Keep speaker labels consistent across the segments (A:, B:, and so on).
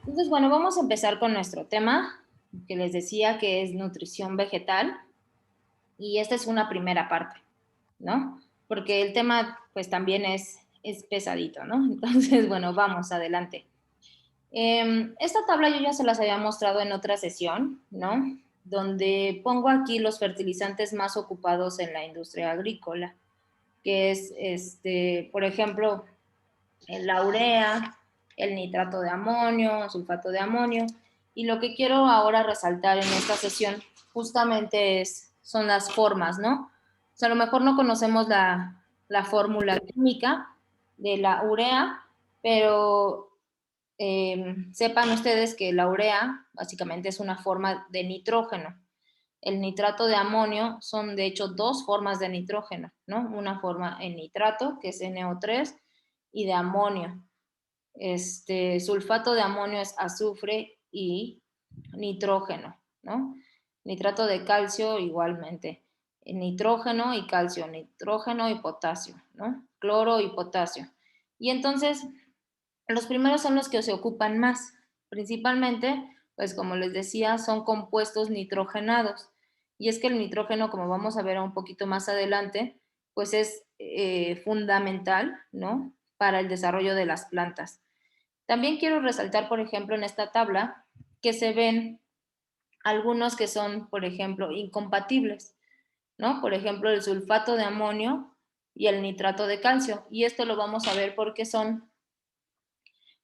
A: Entonces, bueno, vamos a empezar con nuestro tema, que les decía que es nutrición vegetal, y esta es una primera parte, ¿no? Porque el tema, pues también es pesadito, ¿no? Entonces, bueno, vamos adelante. Esta tabla yo ya se las había mostrado en otra sesión, ¿no? Donde pongo aquí los fertilizantes más ocupados en la industria agrícola, que es, por ejemplo, la urea, el nitrato de amonio, sulfato de amonio. Y lo que quiero ahora resaltar en esta sesión justamente son las formas, ¿no? O sea, a lo mejor no conocemos la fórmula química de la urea, pero sepan ustedes que la urea básicamente es una forma de nitrógeno. El nitrato de amonio son de hecho dos formas de nitrógeno, ¿no? Una forma en nitrato, que es NO3, y de amonio. Sulfato de amonio es azufre y nitrógeno, ¿no? Nitrato de calcio igualmente. Nitrógeno y calcio, nitrógeno y potasio, ¿no? Cloro y potasio. Y entonces, los primeros son los que se ocupan más. Principalmente, pues como les decía, son compuestos nitrogenados. Y es que el nitrógeno, como vamos a ver un poquito más adelante, pues es fundamental, ¿no? Para el desarrollo de las plantas. También quiero resaltar, por ejemplo, en esta tabla, que se ven algunos que son, por ejemplo, incompatibles, ¿no? Por ejemplo, el sulfato de amonio y el nitrato de calcio. Y esto lo vamos a ver porque son,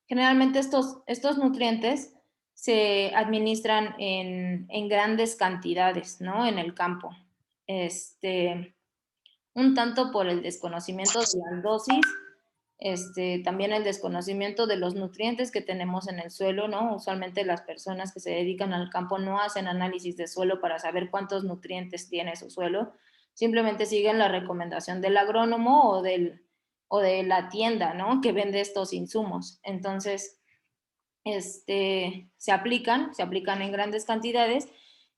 A: generalmente estos nutrientes se administran en grandes cantidades, ¿no? En el campo. Un tanto por el desconocimiento de las dosis, también el desconocimiento de los nutrientes que tenemos en el suelo, ¿no? Usualmente las personas que se dedican al campo no hacen análisis de suelo para saber cuántos nutrientes tiene su suelo, simplemente siguen la recomendación del agrónomo o de la tienda, ¿no? Que vende estos insumos. Entonces, se aplican en grandes cantidades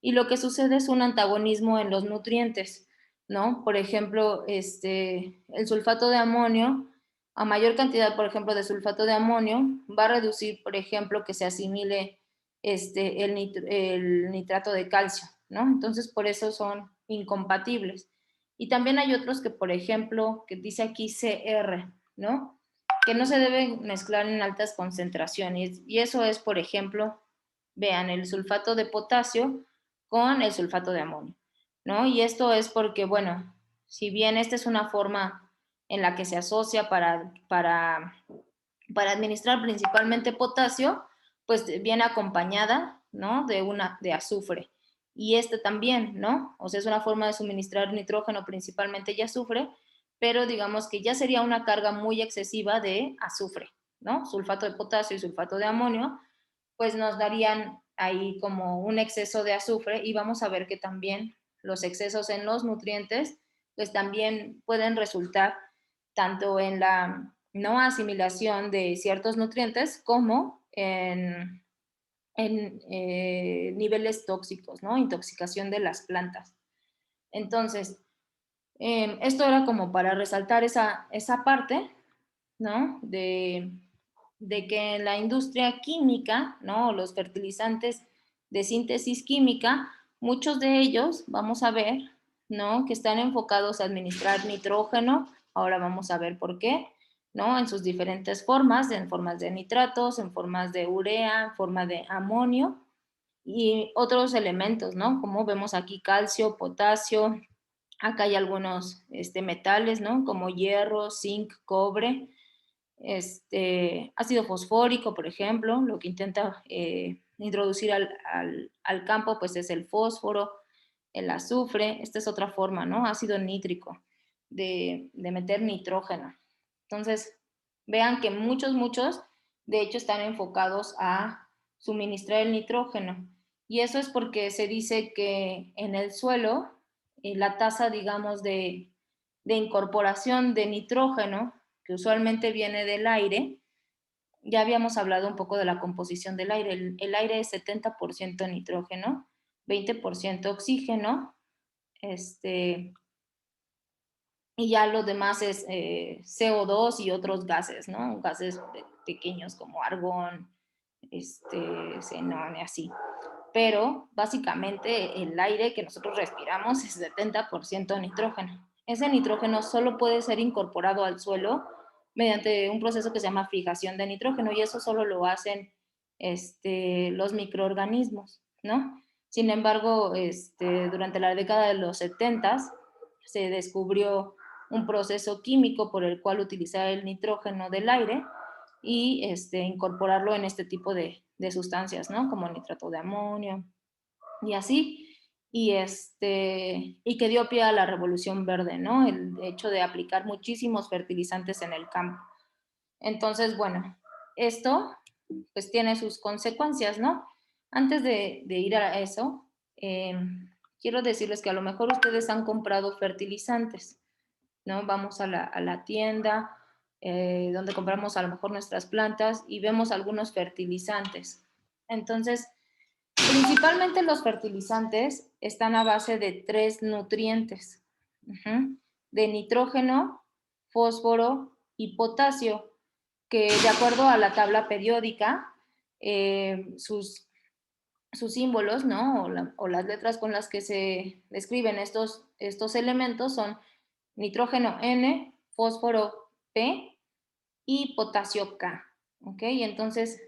A: y lo que sucede es un antagonismo en los nutrientes, ¿no? Por ejemplo, el sulfato de amonio, a mayor cantidad, por ejemplo, de sulfato de amonio, va a reducir, por ejemplo, que se asimile el nitrato de calcio, ¿no? Entonces, por eso son incompatibles. Y también hay otros que, por ejemplo, que dice aquí CR, ¿no? Que no se deben mezclar en altas concentraciones. Y eso es, por ejemplo, vean, el sulfato de potasio con el sulfato de amonio, ¿no? Y esto es porque, bueno, si bien esta es una forma en la que se asocia para administrar principalmente potasio, pues viene acompañada, ¿no? De azufre. Y este también, ¿no? O sea, es una forma de suministrar nitrógeno principalmente y azufre, pero digamos que ya sería una carga muy excesiva de azufre, ¿no? Sulfato de potasio y sulfato de amonio, pues nos darían ahí como un exceso de azufre y vamos a ver que también los excesos en los nutrientes, pues también pueden resultar tanto en la no asimilación de ciertos nutrientes como en niveles tóxicos, ¿no? Intoxicación de las plantas. Entonces, esto era como para resaltar esa parte, ¿no? De que en la industria química, ¿no? Los fertilizantes de síntesis química, muchos de ellos, vamos a ver, ¿no? Que están enfocados a administrar nitrógeno, ahora vamos a ver por qué, ¿no? En sus diferentes formas, en formas de nitratos, en formas de urea, en forma de amonio y otros elementos, ¿no? Como vemos aquí calcio, potasio, acá hay algunos metales, ¿no? Como hierro, zinc, cobre, ácido fosfórico, por ejemplo, lo que intenta introducir al campo, pues es el fósforo, el azufre, esta es otra forma, ¿no? Ácido nítrico, de meter nitrógeno. Entonces, vean que muchos, de hecho, están enfocados a suministrar el nitrógeno. Y eso es porque se dice que en el suelo, la tasa, digamos, de incorporación de nitrógeno, que usualmente viene del aire, ya habíamos hablado un poco de la composición del aire. El aire es 70% nitrógeno, 20% oxígeno, y ya lo demás es CO2 y otros gases, ¿no? Gases pequeños como argón, xenón y así. Pero básicamente el aire que nosotros respiramos es 70% nitrógeno. Ese nitrógeno solo puede ser incorporado al suelo mediante un proceso que se llama fijación de nitrógeno y eso solo lo hacen los microorganismos, ¿no? Sin embargo, durante la década de los 70 se descubrió un proceso químico por el cual utilizar el nitrógeno del aire y incorporarlo en este tipo de sustancias, ¿no? Como nitrato de amonio y así. Y que dio pie a la revolución verde, ¿no? El hecho de aplicar muchísimos fertilizantes en el campo. Entonces, bueno, esto pues tiene sus consecuencias, ¿no? Antes de ir a eso, quiero decirles que a lo mejor ustedes han comprado fertilizantes, ¿no? Vamos a la tienda donde compramos a lo mejor nuestras plantas y vemos algunos fertilizantes. Entonces, principalmente los fertilizantes están a base de 3 nutrientes, de nitrógeno, fósforo y potasio, que de acuerdo a la tabla periódica, sus símbolos, ¿no? O las letras con las que se describen estos elementos son nitrógeno N, fósforo P y potasio K, ¿ok? Entonces,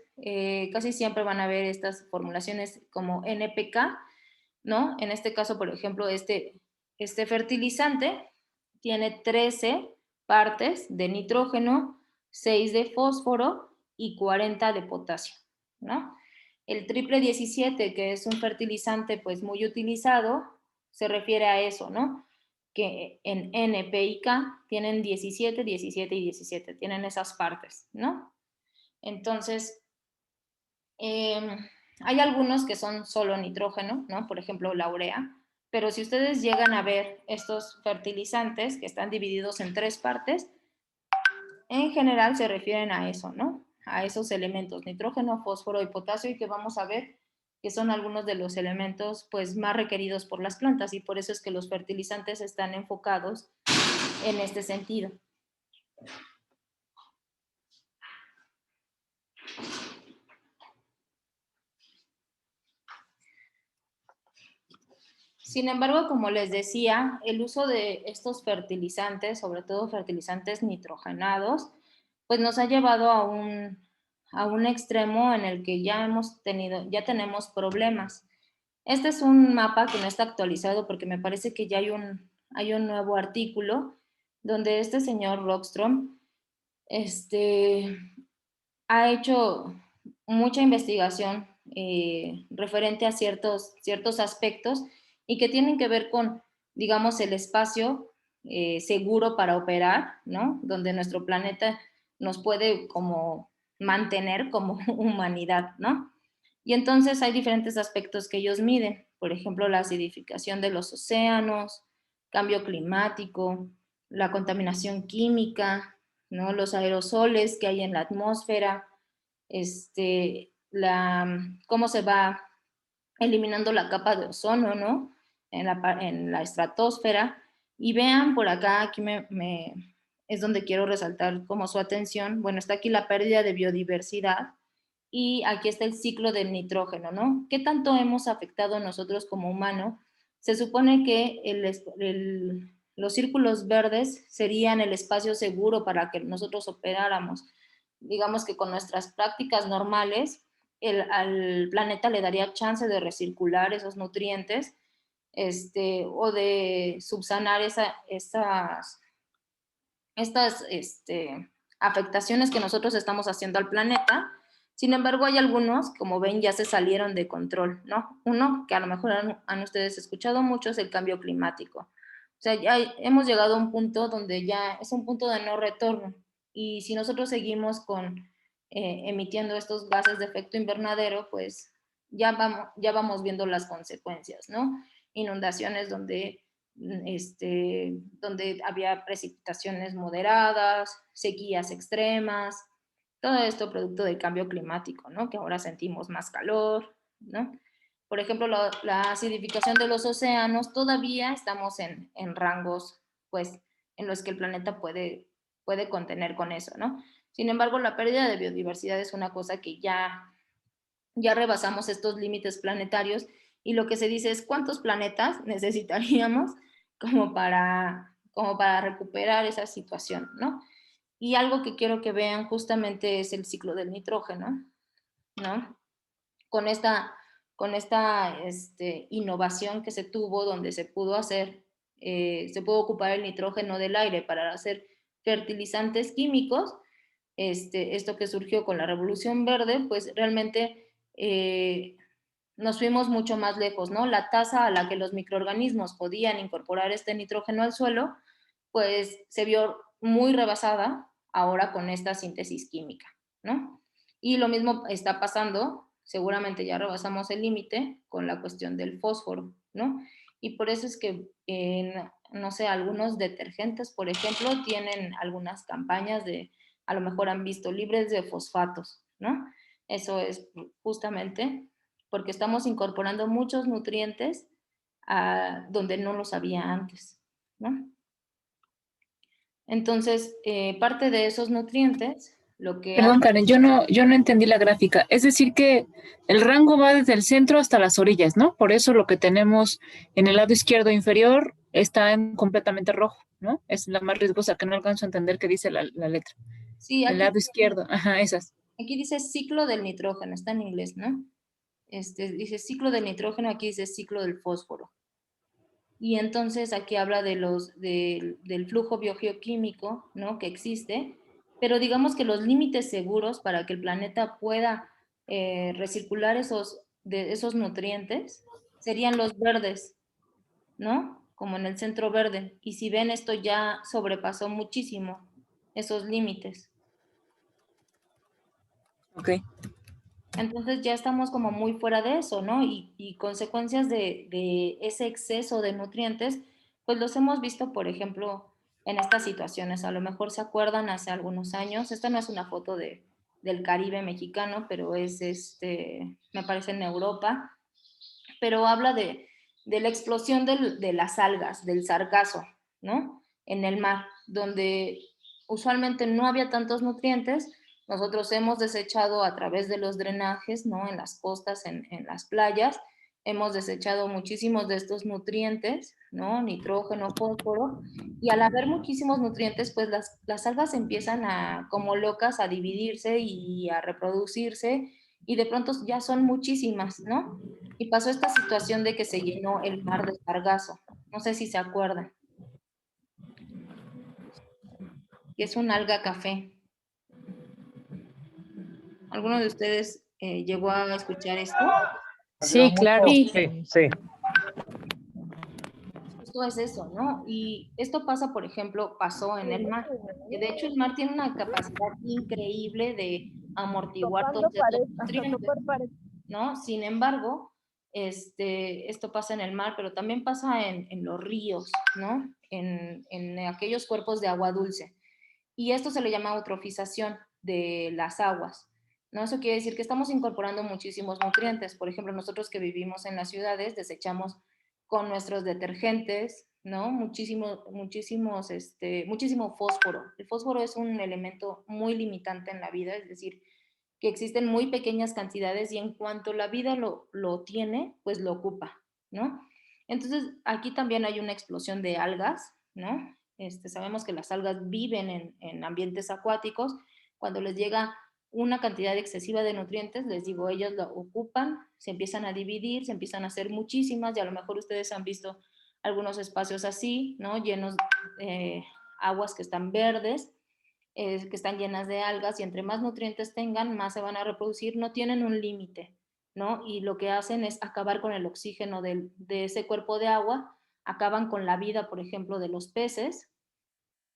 A: casi siempre van a ver estas formulaciones como NPK, ¿no? En este caso, por ejemplo, este fertilizante tiene 13 partes de nitrógeno, 6 de fósforo y 40 de potasio, ¿no? El triple 17, que es un fertilizante pues muy utilizado, se refiere a eso, ¿no? Que en N, P y K tienen 17, 17 y 17, tienen esas partes, ¿no? Entonces, hay algunos que son solo nitrógeno, ¿no? Por ejemplo, la urea, pero si ustedes llegan a ver estos fertilizantes que están divididos en 3 partes, en general se refieren a eso, ¿no? A esos elementos, nitrógeno, fósforo y potasio, y que vamos a ver que son algunos de los elementos pues más requeridos por las plantas y por eso es que los fertilizantes están enfocados en este sentido. Sin embargo, como les decía, el uso de estos fertilizantes, sobre todo fertilizantes nitrogenados, pues nos ha llevado a un extremo en el que ya tenemos problemas. Este es un mapa que no está actualizado porque me parece que ya hay un nuevo artículo donde este señor Rockstrom ha hecho mucha investigación referente a ciertos aspectos y que tienen que ver con, digamos, el espacio seguro para operar, ¿no? Donde nuestro planeta nos puede como mantener como humanidad, ¿no? Y entonces hay diferentes aspectos que ellos miden, por ejemplo, la acidificación de los océanos, cambio climático, la contaminación química, ¿no? Los aerosoles que hay en la atmósfera, cómo se va eliminando la capa de ozono, ¿no? En la estratosfera. Y vean por acá, aquí es donde quiero resaltar como su atención. Bueno, está aquí la pérdida de biodiversidad y aquí está el ciclo del nitrógeno, ¿no? ¿Qué tanto hemos afectado nosotros como humanos? Se supone que los círculos verdes serían el espacio seguro para que nosotros operáramos. Digamos que con nuestras prácticas normales, al planeta le daría chance de recircular esos nutrientes o de subsanar estas afectaciones que nosotros estamos haciendo al planeta. Sin embargo, hay algunos, como ven, ya se salieron de control, ¿no? Uno que a lo mejor han ustedes escuchado mucho es el cambio climático. O sea, ya hemos llegado a un punto donde ya es un punto de no retorno. Y si nosotros seguimos emitiendo estos gases de efecto invernadero, pues ya vamos viendo las consecuencias, ¿no? Inundaciones donde había precipitaciones moderadas, sequías extremas, todo esto producto del cambio climático, ¿no? Que ahora sentimos más calor, ¿no? Por ejemplo, la acidificación de los océanos, todavía estamos en rangos, pues, en los que el planeta puede contener con eso, ¿no? Sin embargo, la pérdida de biodiversidad es una cosa que ya ya rebasamos estos límites planetarios y lo que se dice es cuántos planetas necesitaríamos como para recuperar esa situación, ¿no? Y algo que quiero que vean justamente es el ciclo del nitrógeno, ¿no? Con esta, con esta innovación que se tuvo, donde se pudo hacer, se pudo ocupar el nitrógeno del aire para hacer fertilizantes químicos, esto que surgió con la Revolución Verde, pues realmente nos fuimos mucho más lejos, ¿no? La tasa a la que los microorganismos podían incorporar este nitrógeno al suelo, pues se vio muy rebasada ahora con esta síntesis química, ¿no? Y lo mismo está pasando, seguramente ya rebasamos el límite con la cuestión del fósforo, ¿no? Y por eso es que, no sé, algunos detergentes, por ejemplo, tienen algunas campañas de, a lo mejor han visto, libres de fosfatos, ¿no? Eso es justamente porque estamos incorporando muchos nutrientes donde no los había antes, ¿no? Entonces, parte de esos nutrientes, lo que
B: Perdón,
A: hace,
B: Karen, yo no entendí la gráfica. Es decir, que el rango va desde el centro hasta las orillas, ¿no? Por eso lo que tenemos en el lado izquierdo inferior está en completamente rojo, ¿no? Es la más riesgosa, que no alcanzo a entender qué dice la letra.
A: sí,
B: El lado izquierdo, ajá, esas.
A: aquí dice ciclo del nitrógeno, está en inglés, ¿no? Dice ciclo del nitrógeno, aquí dice ciclo del fósforo. Y entonces aquí habla del flujo biogeoquímico, ¿no? Que existe, pero digamos que los límites seguros para que el planeta pueda recircular esos nutrientes serían los verdes, ¿no? Como en el centro verde. Y si ven, esto ya sobrepasó muchísimo esos límites.
B: Ok.
A: Entonces ya estamos como muy fuera de eso, ¿no? Y consecuencias de ese exceso de nutrientes, pues los hemos visto, por ejemplo, en estas situaciones. A lo mejor se acuerdan hace algunos años, esta no es una foto del Caribe mexicano, pero es me parece en Europa, pero habla de la explosión de las algas, del sargazo, ¿no? En el mar, donde usualmente no había tantos nutrientes. Nosotros hemos desechado a través de los drenajes, ¿no? En las costas, en las playas, hemos desechado muchísimos de estos nutrientes, ¿no? Nitrógeno, fósforo, y al haber muchísimos nutrientes, pues las algas empiezan a, como locas, a dividirse y a reproducirse, y de pronto ya son muchísimas, ¿no? Y pasó esta situación de que se llenó el mar de sargazo. No sé si se acuerdan, que es un alga café. ¿Alguno de ustedes llegó a escuchar esto?
B: Sí, claro.
C: Sí, sí.
A: Justo es eso, ¿no? Y esto pasa, por ejemplo, pasó en el mar, que de hecho el mar tiene una capacidad increíble de amortiguar todos estos nutrientes, ¿no? Sin embargo, esto pasa en el mar, pero también pasa en los ríos, ¿no? En aquellos cuerpos de agua dulce. Y esto se le llama eutrofización de las aguas, ¿no? Eso quiere decir que estamos incorporando muchísimos nutrientes. Por ejemplo, nosotros que vivimos en las ciudades desechamos con nuestros detergentes, ¿no? Muchísimo fósforo. El fósforo es un elemento muy limitante en la vida, es decir, que existen muy pequeñas cantidades y en cuanto la vida lo tiene, pues lo ocupa, ¿no? Entonces, aquí también hay una explosión de algas, ¿no? Sabemos que las algas viven en ambientes acuáticos. Cuando les llega una cantidad excesiva de nutrientes, les digo, ellos lo ocupan, se empiezan a dividir, se empiezan a hacer muchísimas, y a lo mejor ustedes han visto algunos espacios así, ¿no? Llenos de aguas que están verdes, que están llenas de algas, y entre más nutrientes tengan, más se van a reproducir, no tienen un límite, ¿no? Y lo que hacen es acabar con el oxígeno de ese cuerpo de agua, acaban con la vida, por ejemplo, de los peces,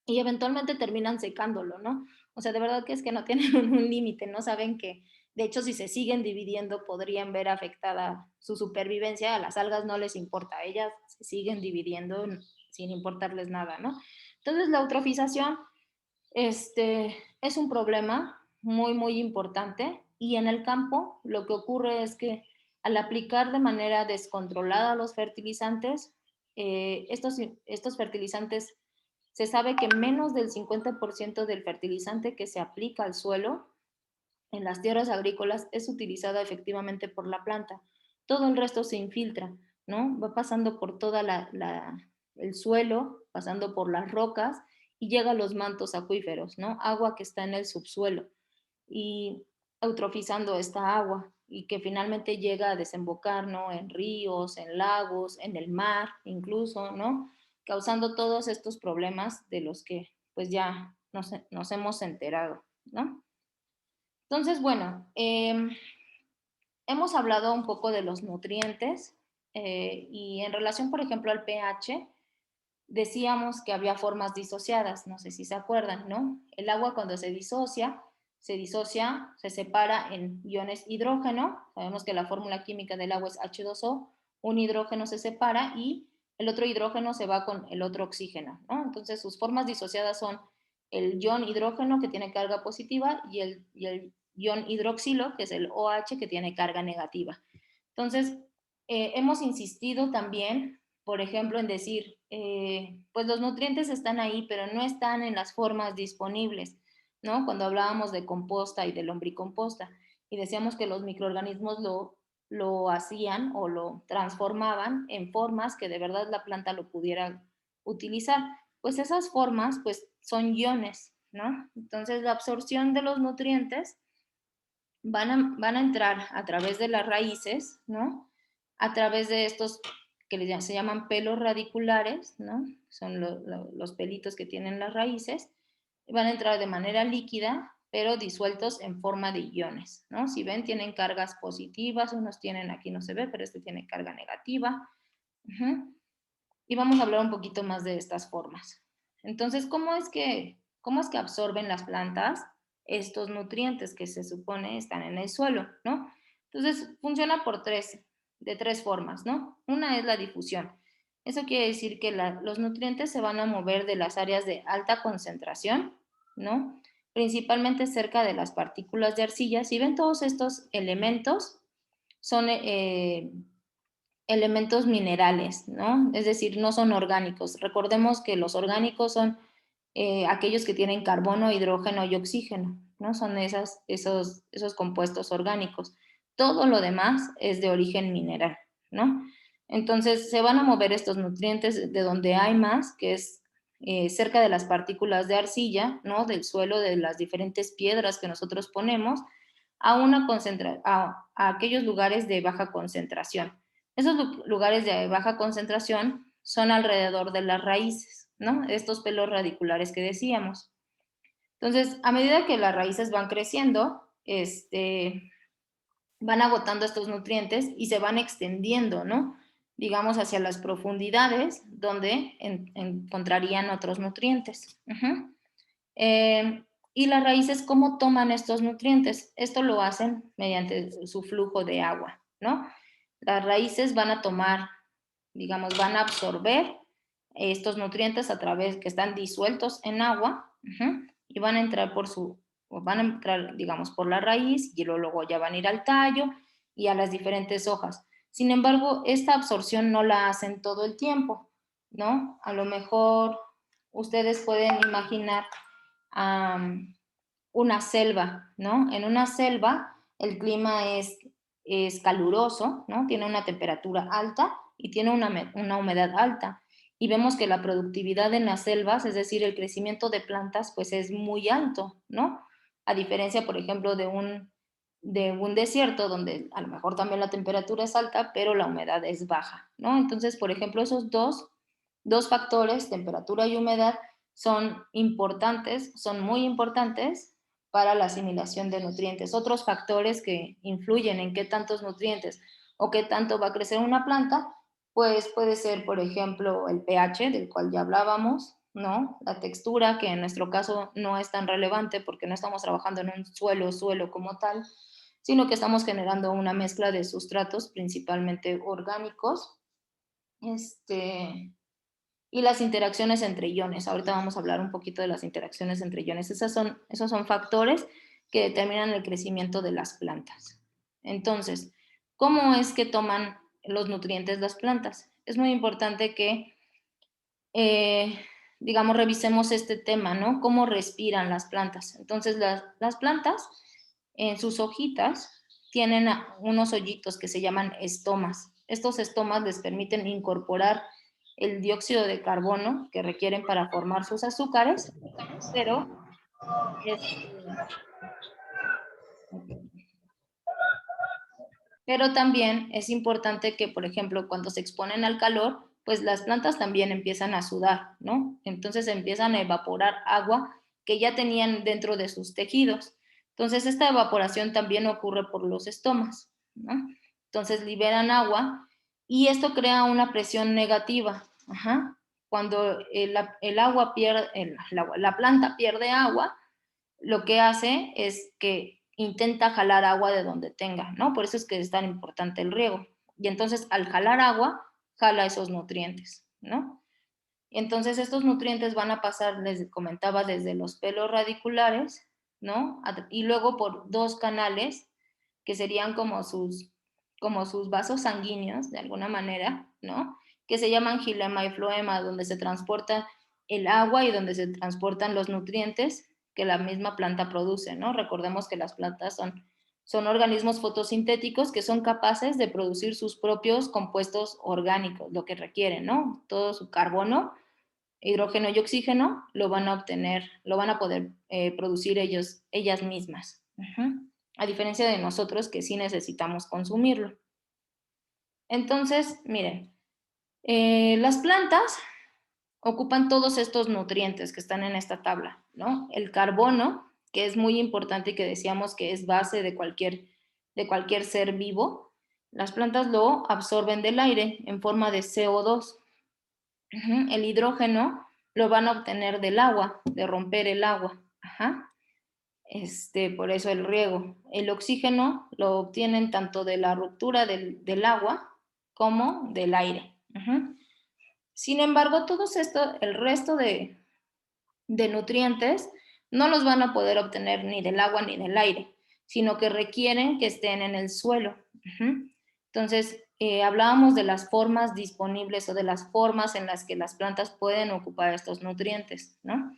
A: y eventualmente terminan secándolo, ¿no? O sea, de verdad que es que no tienen un límite, no saben que, de hecho, si se siguen dividiendo, podrían ver afectada su supervivencia. A las algas no les importa, ellas se siguen dividiendo sin importarles nada, ¿no? Entonces, la eutrofización es un problema muy, muy importante, y en el campo lo que ocurre es que al aplicar de manera descontrolada los fertilizantes, estos fertilizantes, se sabe que menos del 50% del fertilizante que se aplica al suelo en las tierras agrícolas es utilizada efectivamente por la planta. Todo el resto se infiltra, ¿no? Va pasando por toda el suelo, pasando por las rocas y llega a los mantos acuíferos, ¿no? Agua que está en el subsuelo y eutrofizando esta agua y que finalmente llega a desembocar, ¿no? En ríos, en lagos, en el mar incluso, ¿no? Causando todos estos problemas de los que pues ya nos hemos enterado, ¿no? Entonces, bueno, hemos hablado un poco de los nutrientes y en relación, por ejemplo, al pH, decíamos que había formas disociadas, no sé si se acuerdan, ¿no? El agua cuando se disocia, se separa en iones hidrógeno, sabemos que la fórmula química del agua es H2O, un hidrógeno se separa y el otro hidrógeno se va con el otro oxígeno, ¿no? Entonces sus formas disociadas son el ion hidrógeno que tiene carga positiva y el ion hidroxilo, que es el OH, que tiene carga negativa. Entonces, hemos insistido también, por ejemplo, en decir, pues los nutrientes están ahí, pero no están en las formas disponibles, ¿no? Cuando hablábamos de composta y de lombricomposta, y decíamos que los microorganismos lo hacían o lo transformaban en formas que de verdad la planta lo pudiera utilizar. Pues esas formas, pues son iones, ¿no? Entonces la absorción de los nutrientes van a entrar a través de las raíces, ¿no? A través de estos que se llaman pelos radiculares, ¿no? Son los pelitos que tienen las raíces, van a entrar de manera líquida, pero disueltos en forma de iones, ¿no? Si ven, tienen cargas positivas, unos tienen, aquí no se ve, pero este tiene carga negativa. Y vamos a hablar un poquito más de estas formas. Entonces, ¿cómo es que absorben las plantas estos nutrientes que se supone están en el suelo, ¿no? Entonces, funciona de tres formas, ¿no? Una es la difusión. Eso quiere decir que los nutrientes se van a mover de las áreas de alta concentración, ¿no? Principalmente cerca de las partículas de arcilla. Si ven todos estos elementos, son elementos minerales, ¿no? Es decir, no son orgánicos. Recordemos que los orgánicos son aquellos que tienen carbono, hidrógeno y oxígeno, ¿no? Son esos compuestos orgánicos. Todo lo demás es de origen mineral, ¿no? Entonces, se van a mover estos nutrientes de donde hay más, que es cerca de las partículas de arcilla, ¿no? Del suelo, de las diferentes piedras que nosotros ponemos, a aquellos lugares de baja concentración. Esos lugares de baja concentración son alrededor de las raíces, ¿no? Estos pelos radiculares que decíamos. Entonces, a medida que las raíces van creciendo, van agotando estos nutrientes y se van extendiendo, ¿no? Digamos hacia las profundidades donde encontrarían otros nutrientes. Y las raíces, ¿cómo toman estos nutrientes? Esto lo hacen mediante su flujo de agua, ¿no? Las raíces van a tomar, digamos, van a absorber estos nutrientes a través que están disueltos en agua y van a entrar digamos, por la raíz y luego ya van a ir al tallo y a las diferentes hojas. Sin embargo, esta absorción no la hacen todo el tiempo, ¿no? A lo mejor ustedes pueden imaginar una selva, ¿no? En una selva el clima es caluroso, ¿no? Tiene una temperatura alta y tiene una humedad alta. Y vemos que la productividad en las selvas, es decir, el crecimiento de plantas, pues es muy alto, ¿no? A diferencia, por ejemplo, de un desierto donde a lo mejor también la temperatura es alta, pero la humedad es baja, ¿no? Entonces, por ejemplo, esos dos factores, temperatura y humedad, son importantes, son muy importantes para la asimilación de nutrientes. Otros factores que influyen en qué tantos nutrientes o qué tanto va a crecer una planta, pues puede ser, por ejemplo, el pH, del cual ya hablábamos, ¿no? La textura, que en nuestro caso no es tan relevante porque no estamos trabajando en un suelo como tal, sino que estamos generando una mezcla de sustratos, principalmente orgánicos, y las interacciones entre iones. Ahorita vamos a hablar un poquito de las interacciones entre iones. Esos son factores que determinan el crecimiento de las plantas. Entonces, ¿cómo es que toman los nutrientes las plantas? Es muy importante que, digamos, revisemos este tema, ¿no? ¿Cómo respiran las plantas? Entonces, las plantas en sus hojitas tienen unos hoyitos que se llaman estomas. Estos estomas les permiten incorporar el dióxido de carbono que requieren para formar sus azúcares, pero pero también es importante que, por ejemplo, cuando se exponen al calor, pues las plantas también empiezan a sudar, ¿no? Entonces empiezan a evaporar agua que ya tenían dentro de sus tejidos. Entonces esta evaporación también ocurre por los estomas, ¿no? Entonces liberan agua y esto crea una presión negativa. Ajá. Cuando el agua pierde, la planta pierde agua, lo que hace es que intenta jalar agua de donde tenga, ¿no? Por eso es que es tan importante el riego. Y entonces al jalar agua, jala esos nutrientes, ¿no? Entonces estos nutrientes van a pasar, les comentaba, desde los pelos radiculares, ¿no? Y luego por dos canales que serían como sus vasos sanguíneos, de alguna manera, ¿no? Que se llaman xilema y floema, donde se transporta el agua y donde se transportan los nutrientes que la misma planta produce, ¿no? Recordemos que las plantas son organismos fotosintéticos que son capaces de producir sus propios compuestos orgánicos, lo que requieren, ¿no? Todo su carbono, hidrógeno y oxígeno lo van a obtener, lo van a poder producir ellas mismas. A diferencia de nosotros que sí necesitamos consumirlo. Entonces, miren, las plantas ocupan todos estos nutrientes que están en esta tabla, ¿no? El carbono, que es muy importante y que decíamos que es base de cualquier ser vivo, las plantas lo absorben del aire en forma de CO2. El hidrógeno lo van a obtener del agua, de romper el agua. Ajá. Por eso el riego. El oxígeno lo obtienen tanto de la ruptura del agua como del aire. Sin embargo, el resto de nutrientes no los van a poder obtener ni del agua ni del aire, sino que requieren que estén en el suelo. Entonces, hablábamos de las formas disponibles o de las formas en las que las plantas pueden ocupar estos nutrientes, ¿no?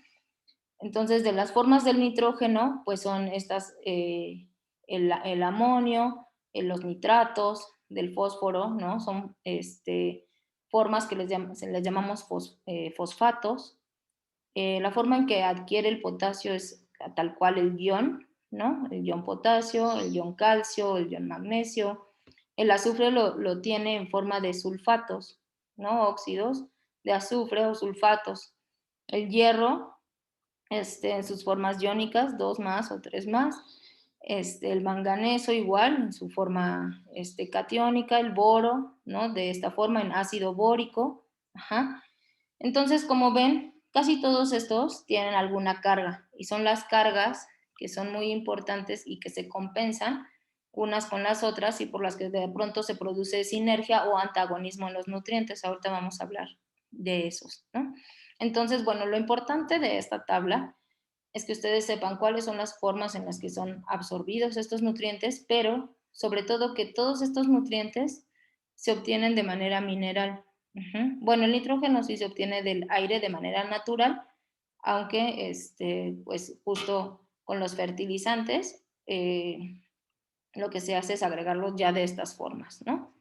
A: Entonces, de las formas del nitrógeno, pues son estas, el amonio, los nitratos, del fósforo, ¿no? Son formas que les llamamos fosfatos. La forma en que adquiere el potasio es tal cual el ion, ¿no? El ion potasio, el ion calcio, el ion magnesio. El azufre lo tiene en forma de sulfatos, ¿no? Óxidos de azufre o sulfatos. El hierro, en sus formas iónicas, 2 más o 3 más. El manganeso igual, en su forma catiónica, el boro, ¿no? De esta forma, en ácido bórico. Ajá. Entonces, como ven, casi todos estos tienen alguna carga y son las cargas que son muy importantes y que se compensan unas con las otras y por las que de pronto se produce sinergia o antagonismo en los nutrientes. Ahorita vamos a hablar de esos, ¿no? Entonces, bueno, lo importante de esta tabla es que ustedes sepan cuáles son las formas en las que son absorbidos estos nutrientes, pero sobre todo que todos estos nutrientes se obtienen de manera mineral. Bueno, el nitrógeno sí se obtiene del aire de manera natural, aunque pues justo con los fertilizantes lo que se hace es agregarlos ya de estas formas, ¿no?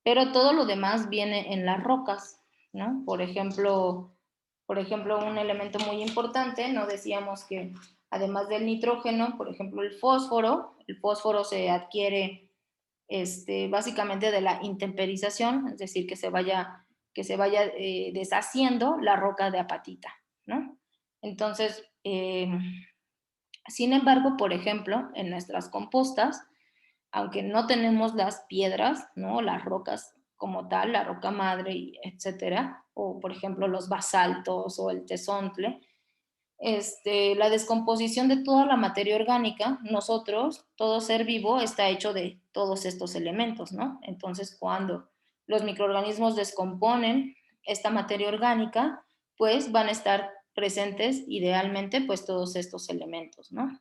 A: Pero todo lo demás viene en las rocas, ¿no? Por ejemplo, un elemento muy importante, no decíamos que además del nitrógeno, por ejemplo, el fósforo se adquiere básicamente de la intemperización, es decir, que se vaya deshaciendo la roca de apatita, ¿no? Entonces, sin embargo, por ejemplo, en nuestras compostas, aunque no tenemos las piedras, ¿no? Las rocas como tal, la roca madre, etcétera, o por ejemplo los basaltos o el tesontle, la descomposición de toda la materia orgánica, nosotros, todo ser vivo está hecho de todos estos elementos, ¿no? Entonces, cuando los microorganismos descomponen esta materia orgánica, pues van a estar presentes idealmente pues todos estos elementos, ¿no?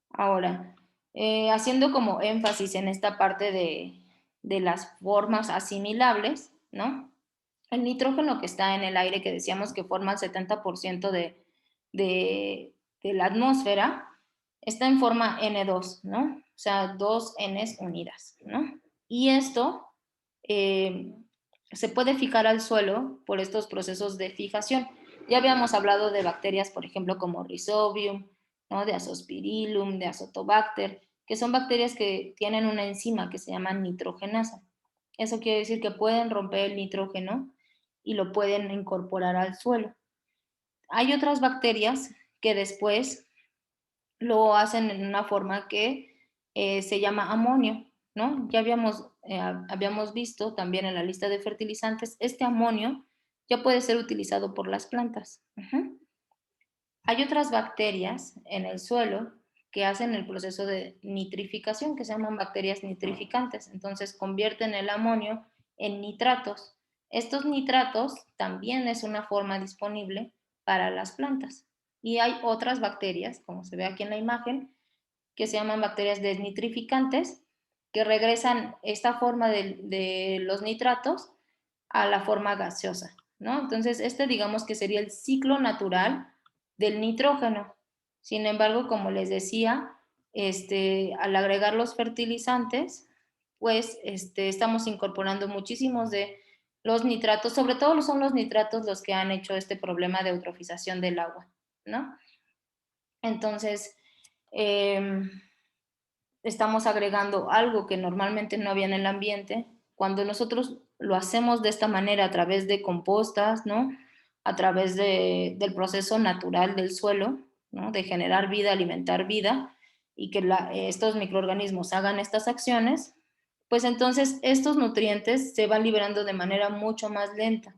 A: Ahora, haciendo como énfasis en esta parte de las formas asimilables, ¿no? El nitrógeno que está en el aire, que decíamos que forma el 70% de de la atmósfera está en forma N2, ¿no? O sea, dos Ns unidas, ¿no? Y esto se puede fijar al suelo por estos procesos de fijación. Ya habíamos hablado de bacterias, por ejemplo, como Rhizobium, ¿no? De Azospirillum, de Azotobacter, que son bacterias que tienen una enzima que se llama nitrogenasa. Eso quiere decir que pueden romper el nitrógeno y lo pueden incorporar al suelo. Hay otras bacterias que después lo hacen en una forma que se llama amonio, ¿no? Ya habíamos visto también en la lista de fertilizantes, este amonio ya puede ser utilizado por las plantas. Hay otras bacterias en el suelo que hacen el proceso de nitrificación, que se llaman bacterias nitrificantes. Entonces convierten el amonio en nitratos. Estos nitratos también es una forma disponible para las plantas. Y hay otras bacterias, como se ve aquí en la imagen, que se llaman bacterias desnitrificantes, que regresan esta forma de los nitratos a la forma gaseosa, ¿no? Entonces, este digamos que sería el ciclo natural del nitrógeno. Sin embargo, como les decía, al agregar los fertilizantes, pues estamos incorporando muchísimos de los nitratos, sobre todo son los nitratos los que han hecho este problema de eutrofización del agua, ¿no? Entonces, estamos agregando algo que normalmente no había en el ambiente. Cuando nosotros lo hacemos de esta manera a través de compostas, ¿no? A través del proceso natural del suelo, ¿no? De generar vida, alimentar vida, y que estos microorganismos hagan estas acciones, pues entonces estos nutrientes se van liberando de manera mucho más lenta,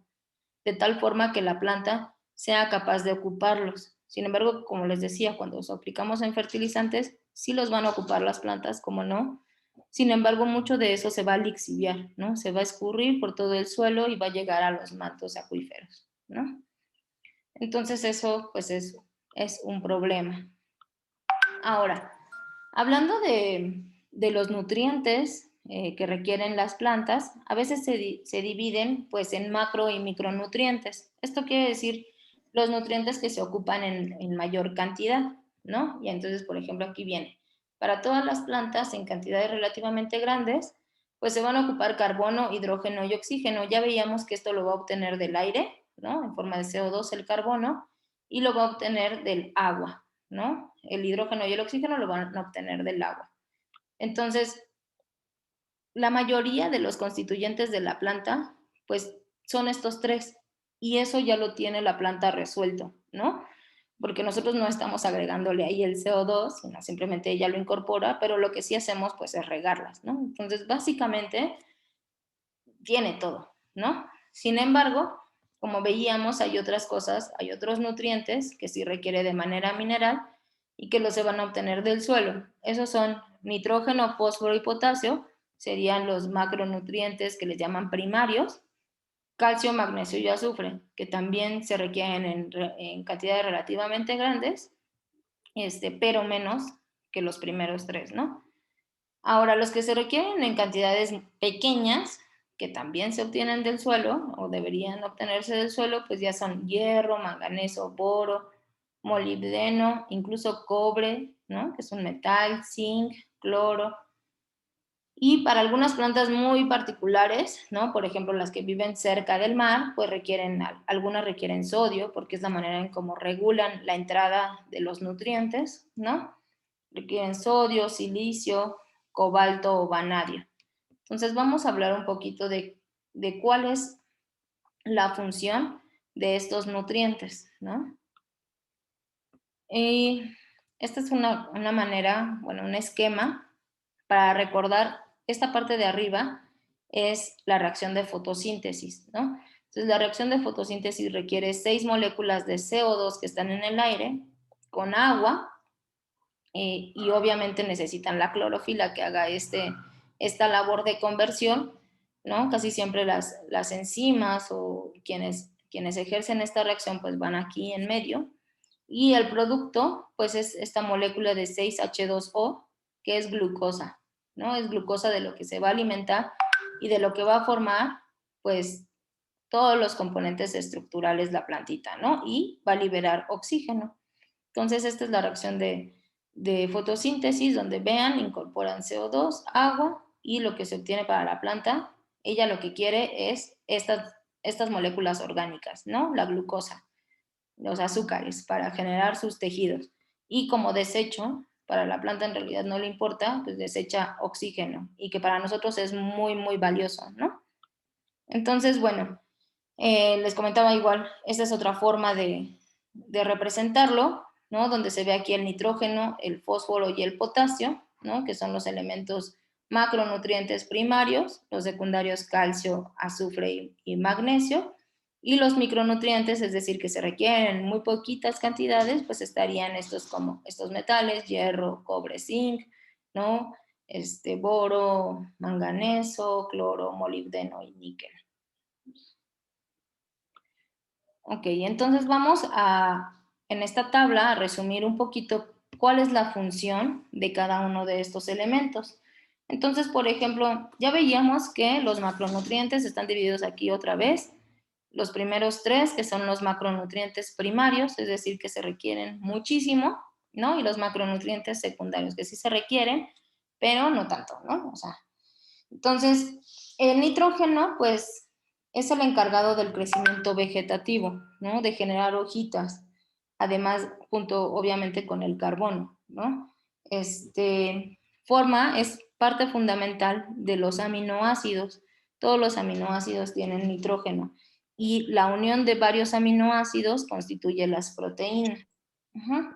A: de tal forma que la planta sea capaz de ocuparlos. Sin embargo, como les decía, cuando los aplicamos en fertilizantes, sí los van a ocupar las plantas, como no. Sin embargo, mucho de eso se va a lixiviar, ¿no? Se va a escurrir por todo el suelo y va a llegar a los mantos acuíferos, ¿no? Entonces eso, pues es un problema. Ahora, hablando de los nutrientes que requieren las plantas, a veces se dividen pues en macro y micronutrientes. Esto quiere decir los nutrientes que se ocupan en mayor cantidad, ¿no? Y entonces, por ejemplo, aquí viene, para todas las plantas en cantidades relativamente grandes, pues se van a ocupar carbono, hidrógeno y oxígeno. Ya veíamos que esto lo va a obtener del aire, ¿no? En forma de CO2 el carbono, y lo va a obtener del agua, ¿no? El hidrógeno y el oxígeno lo van a obtener del agua. Entonces, la mayoría de los constituyentes de la planta, pues son estos tres, y eso ya lo tiene la planta resuelto, ¿no? Porque nosotros no estamos agregándole ahí el CO2, sino simplemente ella lo incorpora, pero lo que sí hacemos pues es regarlas, ¿no? Entonces, básicamente, tiene todo, ¿no? Sin embargo, como veíamos, hay otras cosas, hay otros nutrientes que sí requiere de manera mineral y que los se van a obtener del suelo. Esos son nitrógeno, fósforo y potasio, serían los macronutrientes que les llaman primarios, calcio, magnesio y azufre, que también se requieren en cantidades relativamente grandes, pero menos que los primeros tres, ¿no? Ahora, los que se requieren en cantidades pequeñas, que también se obtienen del suelo o deberían obtenerse del suelo, pues ya son hierro, manganeso, boro, molibdeno, incluso cobre, ¿no? Que es un metal, zinc, cloro. Y para algunas plantas muy particulares, ¿no? Por ejemplo, las que viven cerca del mar, pues algunas requieren sodio, porque es la manera en cómo regulan la entrada de los nutrientes, ¿no? Requieren sodio, silicio, cobalto o vanadio. Entonces vamos a hablar un poquito de cuál es la función de estos nutrientes, ¿no? Y esta es una manera, bueno, un esquema para recordar esta parte de arriba es la reacción de fotosíntesis, ¿no? Entonces la reacción de fotosíntesis requiere 6 moléculas de CO2 que están en el aire con agua y obviamente necesitan la clorofila que haga esta labor de conversión, ¿no? Casi siempre las enzimas o quienes ejercen esta reacción pues van aquí en medio y el producto pues es esta molécula de 6H2O que es glucosa, ¿no? Es glucosa de lo que se va a alimentar y de lo que va a formar pues todos los componentes estructurales de la plantita, ¿no? Y va a liberar oxígeno. Entonces, esta es la reacción de fotosíntesis, donde vean, incorporan CO2, agua, y lo que se obtiene para la planta, ella lo que quiere es estas moléculas orgánicas, ¿no? La glucosa, los azúcares, para generar sus tejidos. Y como desecho, para la planta en realidad no le importa, pues desecha oxígeno, y que para nosotros es muy, muy valioso, ¿no? Entonces, bueno, les comentaba igual, esta es otra forma de representarlo, ¿no? Donde se ve aquí el nitrógeno, el fósforo y el potasio, ¿no? Que son los elementos macronutrientes primarios, los secundarios calcio, azufre y magnesio, y los micronutrientes, es decir, que se requieren en muy poquitas cantidades, pues estarían estos como estos metales, hierro, cobre, zinc, ¿no? Boro, manganeso, cloro, molibdeno y níquel. Ok, entonces vamos en esta tabla, a resumir un poquito cuál es la función de cada uno de estos elementos. Entonces, por ejemplo, ya veíamos que los macronutrientes están divididos aquí otra vez. Los primeros tres, que son los macronutrientes primarios, es decir, que se requieren muchísimo, ¿no? Y los macronutrientes secundarios, que sí se requieren, pero no tanto, ¿no? O sea, entonces, el nitrógeno, pues, es el encargado del crecimiento vegetativo, ¿no? De generar hojitas, además, junto, obviamente, con el carbono, ¿no? Es parte fundamental de los aminoácidos. Todos los aminoácidos tienen nitrógeno y la unión de varios aminoácidos constituye las proteínas. Uh-huh.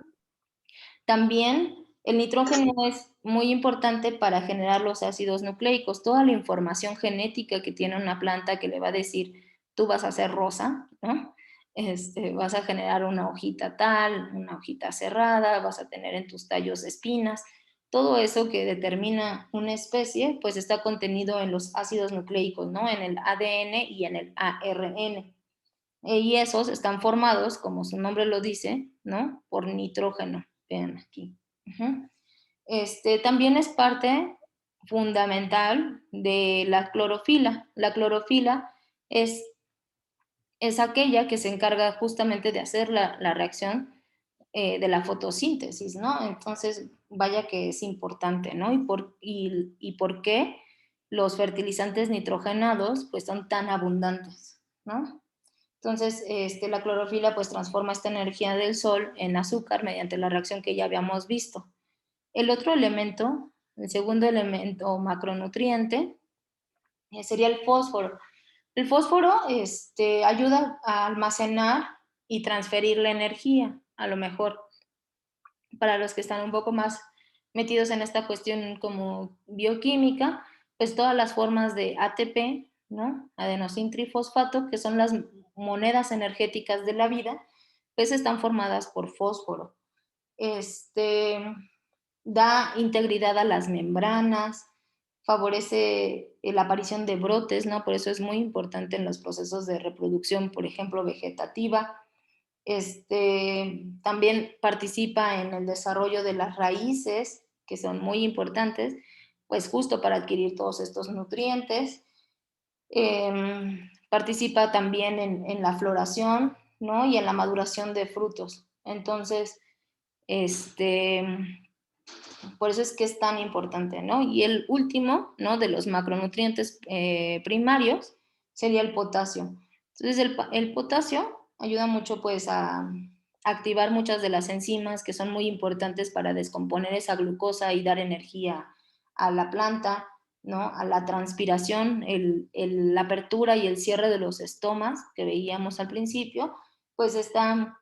A: También el nitrógeno es muy importante para generar los ácidos nucleicos, toda la información genética que tiene una planta que le va a decir, tú vas a ser rosa, ¿no? Vas a generar una hojita tal, una hojita cerrada, vas a tener en tus tallos espinas. Todo eso que determina una especie, pues está contenido en los ácidos nucleicos, ¿no? En el ADN y en el ARN. Y esos están formados, como su nombre lo dice, ¿no? Por nitrógeno. Vean aquí. Uh-huh. También es parte fundamental de la clorofila. La clorofila es aquella que se encarga justamente de hacer la reacción de la fotosíntesis, ¿no? Entonces, vaya que es importante, ¿no? ¿Y por qué los fertilizantes nitrogenados pues son tan abundantes, ¿no? Entonces, la clorofila pues transforma esta energía del sol en azúcar mediante la reacción que ya habíamos visto. El otro elemento, el segundo elemento macronutriente, sería el fósforo. El fósforo ayuda a almacenar y transferir la energía, a lo mejor para los que están un poco más metidos en esta cuestión como bioquímica, pues todas las formas de ATP, ¿no? Adenosín trifosfato, que son las monedas energéticas de la vida, pues están formadas por fósforo. Da integridad a las membranas, favorece la aparición de brotes, ¿no? Por eso es muy importante en los procesos de reproducción, por ejemplo, vegetativa. También participa en el desarrollo de las raíces, que son muy importantes, pues justo para adquirir todos estos nutrientes. Participa también en la floración, ¿no? Y en la maduración de frutos. Entonces, por eso es que es tan importante, ¿no? Y el último, ¿no? De los macronutrientes primarios sería el potasio. Entonces, el potasio ayuda mucho, pues, a activar muchas de las enzimas que son muy importantes para descomponer esa glucosa y dar energía a la planta, ¿no? A la transpiración, la apertura y el cierre de los estomas que veíamos al principio, pues está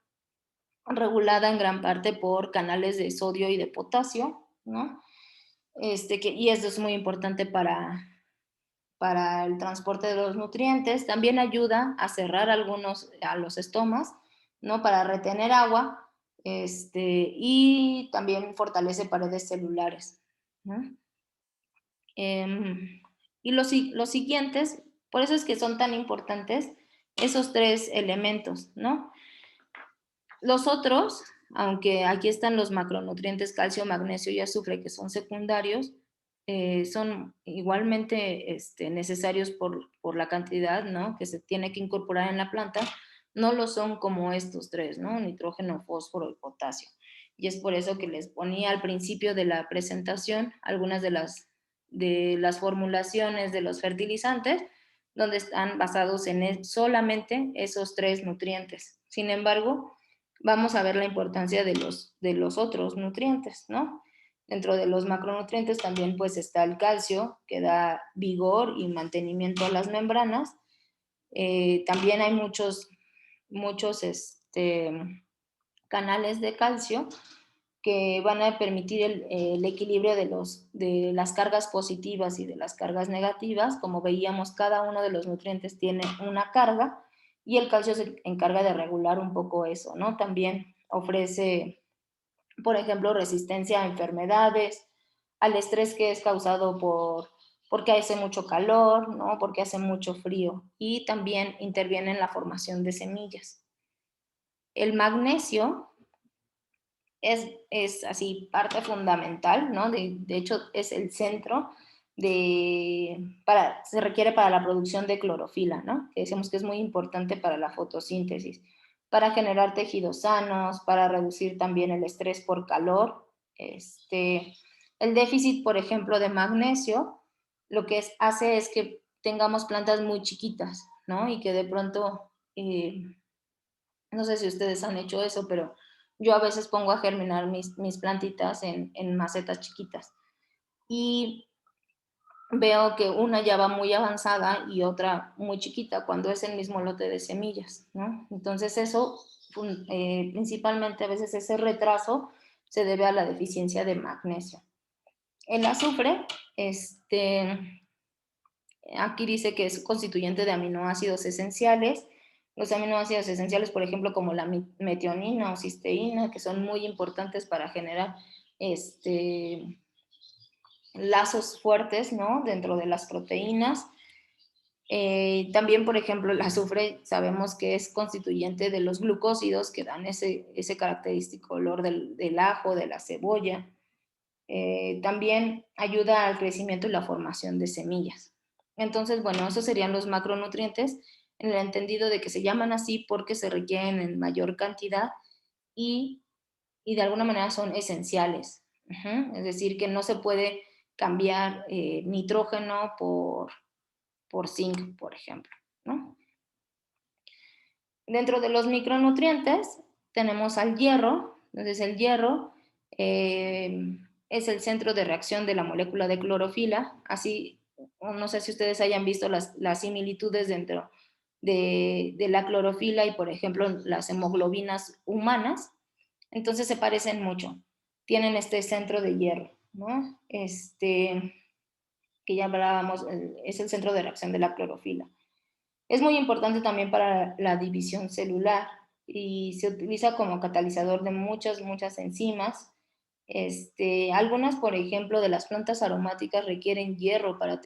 A: regulada en gran parte por canales de sodio y de potasio, ¿no? Y esto es muy importante para el transporte de los nutrientes. También ayuda a cerrar a los estomas, ¿no? Para retener agua, y también fortalece paredes celulares, ¿no? Y los siguientes, por eso es que son tan importantes esos tres elementos, ¿no? Los otros, aunque aquí están los macronutrientes calcio, magnesio y azufre, que son secundarios, son igualmente necesarios por la cantidad, ¿no? Que se tiene que incorporar en la planta, no lo son como estos tres, ¿no? Nitrógeno, fósforo y potasio. y es por eso que les ponía al principio de la presentación algunas de las formulaciones de los fertilizantes, donde están basados en solamente esos 3 nutrientes. Sin embargo, vamos a ver la importancia de los otros nutrientes, ¿no? Dentro de los macronutrientes también pues está el calcio, que da vigor y mantenimiento a las membranas. También hay muchos canales de calcio que van a permitir el equilibrio de las cargas positivas y de las cargas negativas. Como veíamos, cada uno de los nutrientes tiene una carga y el calcio se encarga de regular un poco eso, ¿no? También ofrece, por ejemplo, resistencia a enfermedades, al estrés que es causado porque hace mucho calor, ¿no? Porque hace mucho frío, y también interviene en la formación de semillas. El magnesio es así parte fundamental, ¿no? De hecho, es el centro se requiere para la producción de clorofila, ¿no? Que decimos que es muy importante para la fotosíntesis, para generar tejidos sanos, para reducir también el estrés por calor. El déficit, por ejemplo, de magnesio, lo que hace es que tengamos plantas muy chiquitas, ¿no? Y que de pronto, no sé si ustedes han hecho eso, pero yo a veces pongo a germinar mis plantitas en macetas chiquitas. Y veo que una ya va muy avanzada y otra muy chiquita cuando es el mismo lote de semillas, ¿no? Entonces eso, principalmente a veces ese retraso se debe a la deficiencia de magnesio. El azufre, aquí dice que es constituyente de aminoácidos esenciales. Los aminoácidos esenciales, por ejemplo, como la metionina o cisteína, que son muy importantes para generar lazos fuertes, ¿no? Dentro de las proteínas. También, por ejemplo, el azufre sabemos que es constituyente de los glucósidos que dan ese característico olor del ajo, de la cebolla. También ayuda al crecimiento y la formación de semillas. Entonces, bueno, esos serían los macronutrientes, en el entendido de que se llaman así porque se requieren en mayor cantidad y de alguna manera son esenciales. Es decir, que no se puede cambiar nitrógeno por zinc, por ejemplo, ¿no? Dentro de los micronutrientes tenemos al hierro. Entonces el hierro es el centro de reacción de la molécula de clorofila. Así, no sé si ustedes hayan visto las similitudes dentro de la clorofila y, por ejemplo, las hemoglobinas humanas. Entonces se parecen mucho. Tienen este centro de hierro, ¿no? Que ya hablábamos, es el centro de reacción de la clorofila. Es muy importante también para la división celular y se utiliza como catalizador de muchas enzimas. Algunas, por ejemplo, de las plantas aromáticas requieren hierro para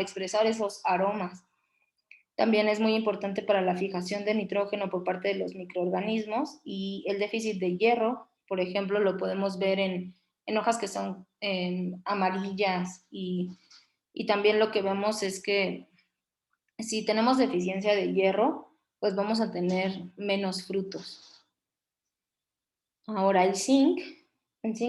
A: expresar esos aromas. También es muy importante para la fijación de nitrógeno por parte de los microorganismos, y el déficit de hierro, por ejemplo, lo podemos ver en hojas que son amarillas, y también lo que vemos es que si tenemos deficiencia de hierro, pues vamos a tener menos frutos. Ahora el zinc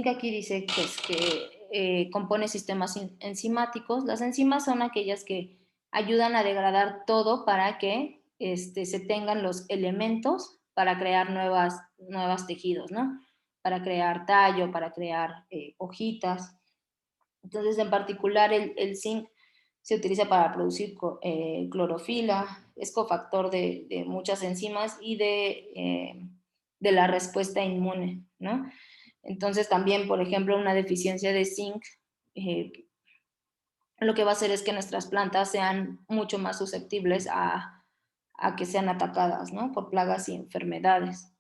A: aquí dice que compone sistemas enzimáticos. Las enzimas son aquellas que ayudan a degradar todo para que se tengan los elementos para crear nuevos tejidos, ¿no? Para crear tallo, para crear hojitas. Entonces, en particular, el zinc se utiliza para producir clorofila, es cofactor de muchas enzimas y de la respuesta inmune, ¿no? Entonces, también, por ejemplo, una deficiencia de zinc lo que va a hacer es que nuestras plantas sean mucho más susceptibles a que sean atacadas, ¿no? Por plagas y enfermedades.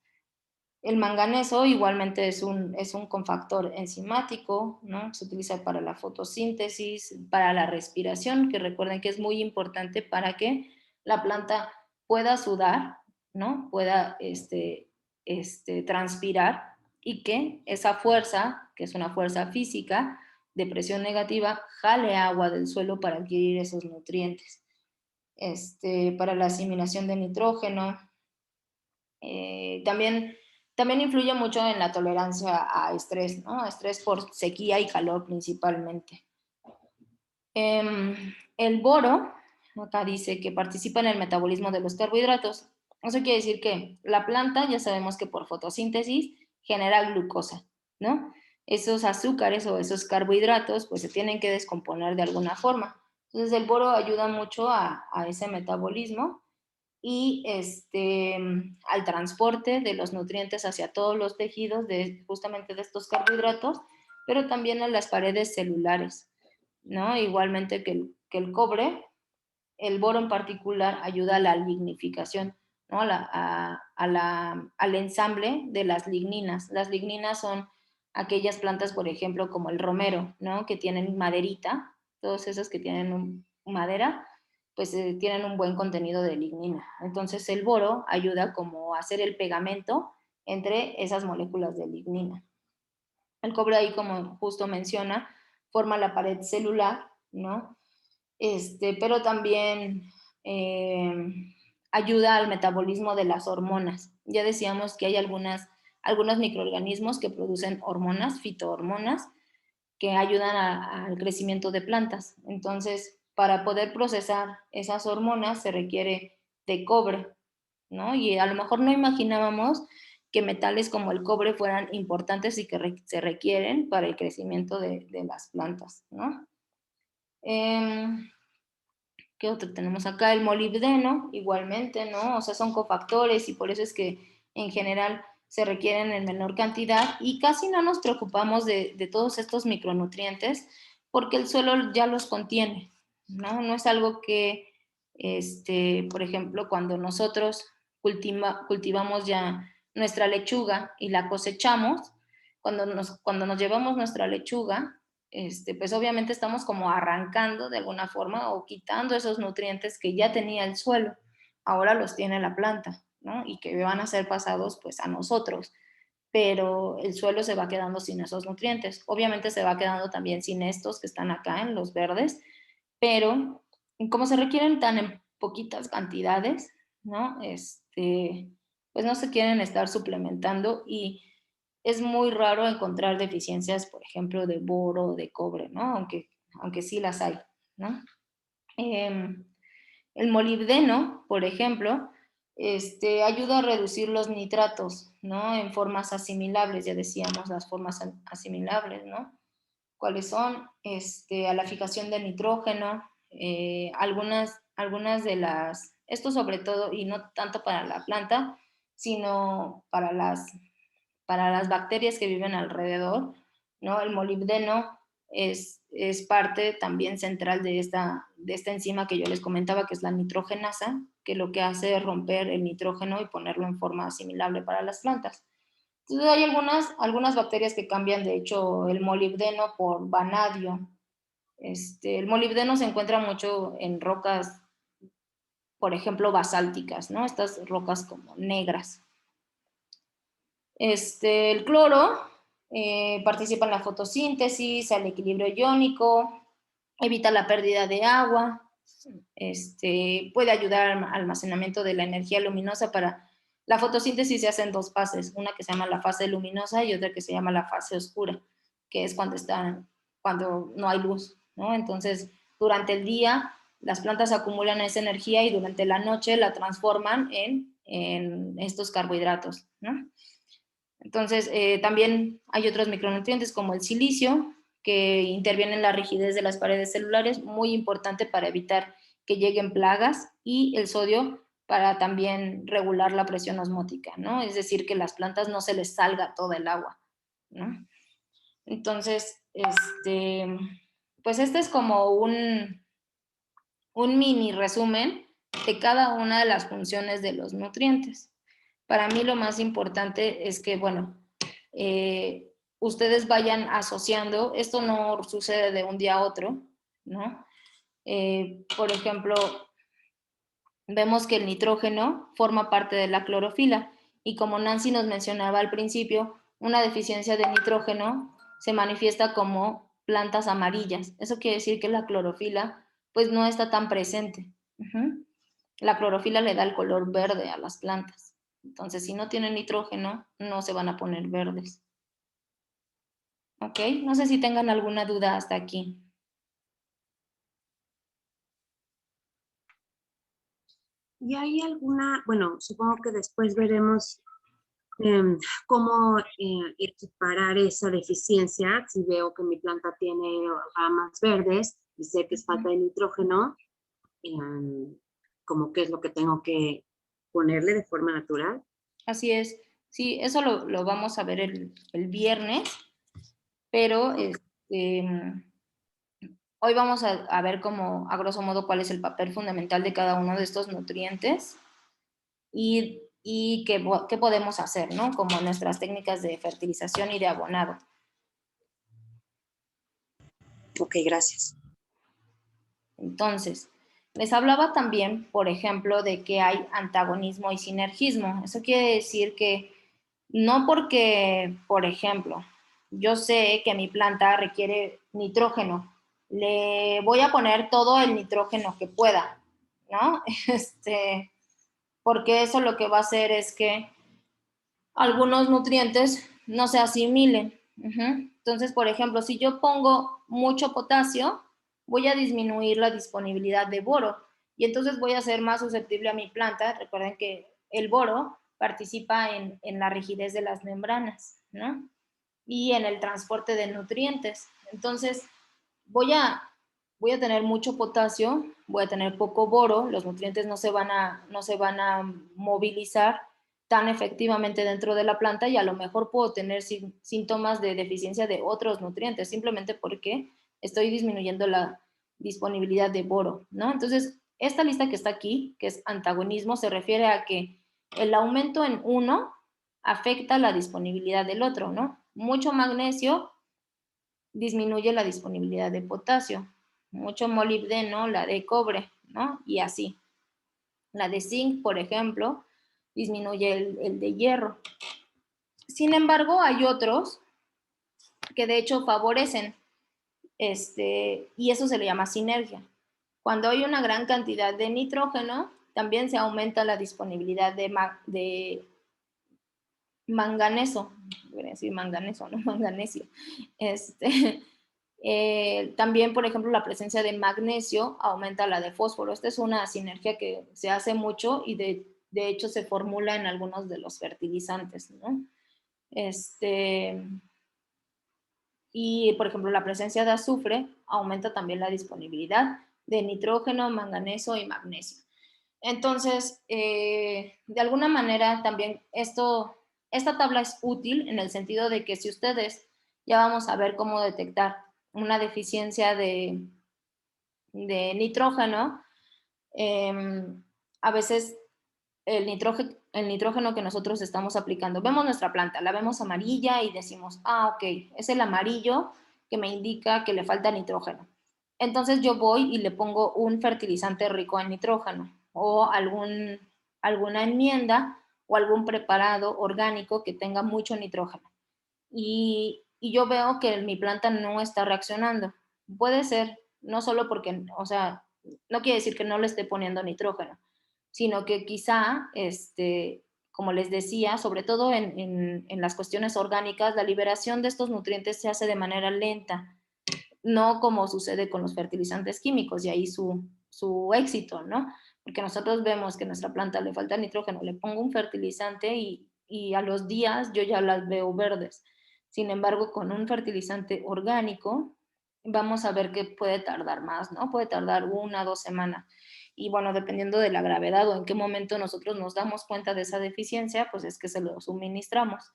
A: El manganeso igualmente es un cofactor enzimático, ¿no? Se utiliza para la fotosíntesis, para la respiración, que recuerden que es muy importante para que la planta pueda sudar, ¿no? Pueda transpirar, y que esa fuerza, que es una fuerza física de presión negativa, jale agua del suelo para adquirir esos nutrientes. Para la asimilación de nitrógeno. También También influye mucho en la tolerancia a estrés, ¿no? Estrés por sequía y calor principalmente. El boro, acá dice que participa en el metabolismo de los carbohidratos. Eso quiere decir que la planta, ya sabemos que por fotosíntesis genera glucosa, ¿no? Esos azúcares o esos carbohidratos pues se tienen que descomponer de alguna forma. Entonces el boro ayuda mucho a ese metabolismo y al transporte de los nutrientes hacia todos los tejidos justamente de estos carbohidratos, pero también a las paredes celulares, ¿no? Igualmente que el cobre, el boro en particular ayuda a la lignificación, ¿no? Al ensamble de las ligninas. Las ligninas son aquellas plantas, por ejemplo, como el romero, ¿no? Que tienen maderita, todos esos que tienen madera, pues tienen un buen contenido de lignina. Entonces el boro ayuda como a hacer el pegamento entre esas moléculas de lignina. El cobre ahí, como justo menciona, forma la pared celular, ¿no? Pero también ayuda al metabolismo de las hormonas. Ya decíamos que hay algunos microorganismos que producen hormonas, fitohormonas, que ayudan al crecimiento de plantas. Entonces, para poder procesar esas hormonas se requiere de cobre, ¿no? Y a lo mejor no imaginábamos que metales como el cobre fueran importantes y que se requieren para el crecimiento de las plantas, ¿no? ¿Qué otro tenemos acá? El molibdeno, igualmente, ¿no? O sea, son cofactores y por eso es que en general se requieren en menor cantidad y casi no nos preocupamos de todos estos micronutrientes porque el suelo ya los contiene, ¿no? No es algo que, por ejemplo, cuando nosotros cultivamos ya nuestra lechuga y la cosechamos, cuando nos llevamos nuestra lechuga, pues obviamente estamos como arrancando de alguna forma o quitando esos nutrientes que ya tenía el suelo, ahora los tiene la planta, ¿no? Y que van a ser pasados pues a nosotros, pero el suelo se va quedando sin esos nutrientes. Obviamente se va quedando también sin estos que están acá en los verdes, pero como se requieren tan en poquitas cantidades, ¿no? Pues no se quieren estar suplementando y es muy raro encontrar deficiencias, por ejemplo, de boro o de cobre, ¿no? Aunque sí las hay, ¿no? El molibdeno, por ejemplo, ayuda a reducir los nitratos, ¿no? En formas asimilables, ya decíamos las formas asimilables, ¿no? ¿Cuáles son? A la fijación de nitrógeno, algunas de esto sobre todo, y no tanto para la planta, sino para las bacterias que viven alrededor, ¿no? El molibdeno es parte también central de esta enzima que yo les comentaba, que es la nitrogenasa, que lo que hace es romper el nitrógeno y ponerlo en forma asimilable para las plantas. Entonces hay algunas bacterias que cambian, de hecho, el molibdeno por vanadio. El molibdeno se encuentra mucho en rocas, por ejemplo, basálticas, ¿no? Estas rocas como negras. El cloro participa en la fotosíntesis, el equilibrio iónico, evita la pérdida de agua, puede ayudar al almacenamiento de la energía luminosa para... La fotosíntesis se hace en dos fases, una que se llama la fase luminosa y otra que se llama la fase oscura, que es cuando no hay luz, ¿no? Entonces, durante el día las plantas acumulan esa energía y durante la noche la transforman en estos carbohidratos, ¿no? Entonces, también hay otros micronutrientes como el silicio, que interviene en la rigidez de las paredes celulares, muy importante para evitar que lleguen plagas, y el sodio para también regular la presión osmótica, ¿no? Es decir, que las plantas no se les salga toda el agua, ¿no? Entonces, pues este es como un mini resumen de cada una de las funciones de los nutrientes. Para mí lo más importante es que, bueno, ustedes vayan asociando, esto no sucede de un día a otro, ¿no? Por ejemplo, vemos que el nitrógeno forma parte de la clorofila y como Nancy nos mencionaba al principio, una deficiencia de nitrógeno se manifiesta como plantas amarillas. Eso quiere decir que la clorofila pues no está tan presente. La clorofila le da el color verde a las plantas. Entonces, si no tienen nitrógeno, no se van a poner verdes. ¿Ok? No sé si tengan alguna duda hasta aquí.
C: ¿Y hay alguna, bueno, supongo que después veremos cómo equiparar esa deficiencia si veo que mi planta tiene ramas verdes y sé que es falta de nitrógeno, como qué es lo que tengo que ponerle de forma natural?
A: Así es. Sí, eso lo vamos a ver el viernes, pero hoy vamos a ver como a grosso modo cuál es el papel fundamental de cada uno de estos nutrientes y qué podemos hacer, ¿no? Como nuestras técnicas de fertilización y de abonado.
C: Ok, gracias.
A: Entonces, les hablaba también, por ejemplo, de que hay antagonismo y sinergismo. Eso quiere decir que no porque, por ejemplo, yo sé que mi planta requiere nitrógeno, le voy a poner todo el nitrógeno que pueda, ¿no? Porque eso lo que va a hacer es que algunos nutrientes no se asimilen. Entonces, por ejemplo, si yo pongo mucho potasio, voy a disminuir la disponibilidad de boro y entonces voy a ser más susceptible a mi planta. Recuerden que el boro participa en la rigidez de las membranas, ¿no? Y en el transporte de nutrientes. Entonces, voy a, voy a tener mucho potasio, voy a tener poco boro, los nutrientes no se van a movilizar tan efectivamente dentro de la planta y a lo mejor puedo tener síntomas de deficiencia de otros nutrientes, simplemente porque estoy disminuyendo la disponibilidad de boro, ¿no? Entonces, esta lista que está aquí, que es antagonismo, se refiere a que el aumento en uno afecta la disponibilidad del otro, ¿no? Mucho magnesio disminuye la disponibilidad de potasio, mucho molibdeno, la de cobre, ¿no? Y así. La de zinc, por ejemplo, disminuye el de hierro. Sin embargo, hay otros que de hecho favorecen, y eso se le llama sinergia. Cuando hay una gran cantidad de nitrógeno, también se aumenta la disponibilidad de manganeso, voy a decir manganeso, no manganesio. También, por ejemplo, la presencia de magnesio aumenta la de fósforo. Esta es una sinergia que se hace mucho y de hecho se formula en algunos de los fertilizantes, ¿no? Y, por ejemplo, la presencia de azufre aumenta también la disponibilidad de nitrógeno, manganeso y magnesio. Entonces, de alguna manera también esta tabla es útil en el sentido de que si ustedes, ya vamos a ver cómo detectar una deficiencia de nitrógeno, a veces el nitrógeno que nosotros estamos aplicando, vemos nuestra planta, la vemos amarilla y decimos, ok, es el amarillo que me indica que le falta nitrógeno. Entonces yo voy y le pongo un fertilizante rico en nitrógeno o alguna enmienda o algún preparado orgánico que tenga mucho nitrógeno. Y yo veo que mi planta no está reaccionando. Puede ser, no solo porque, o sea, no quiere decir que no le esté poniendo nitrógeno, sino que quizá, como les decía, sobre todo en las cuestiones orgánicas, la liberación de estos nutrientes se hace de manera lenta, no como sucede con los fertilizantes químicos, y ahí su éxito, ¿no? Porque nosotros vemos que a nuestra planta le falta nitrógeno, le pongo un fertilizante y a los días yo ya las veo verdes. Sin embargo, con un fertilizante orgánico, vamos a ver que puede tardar más, ¿no? Puede tardar 1 o 2 semanas. Y bueno, dependiendo de la gravedad o en qué momento nosotros nos damos cuenta de esa deficiencia, pues es que se lo suministramos.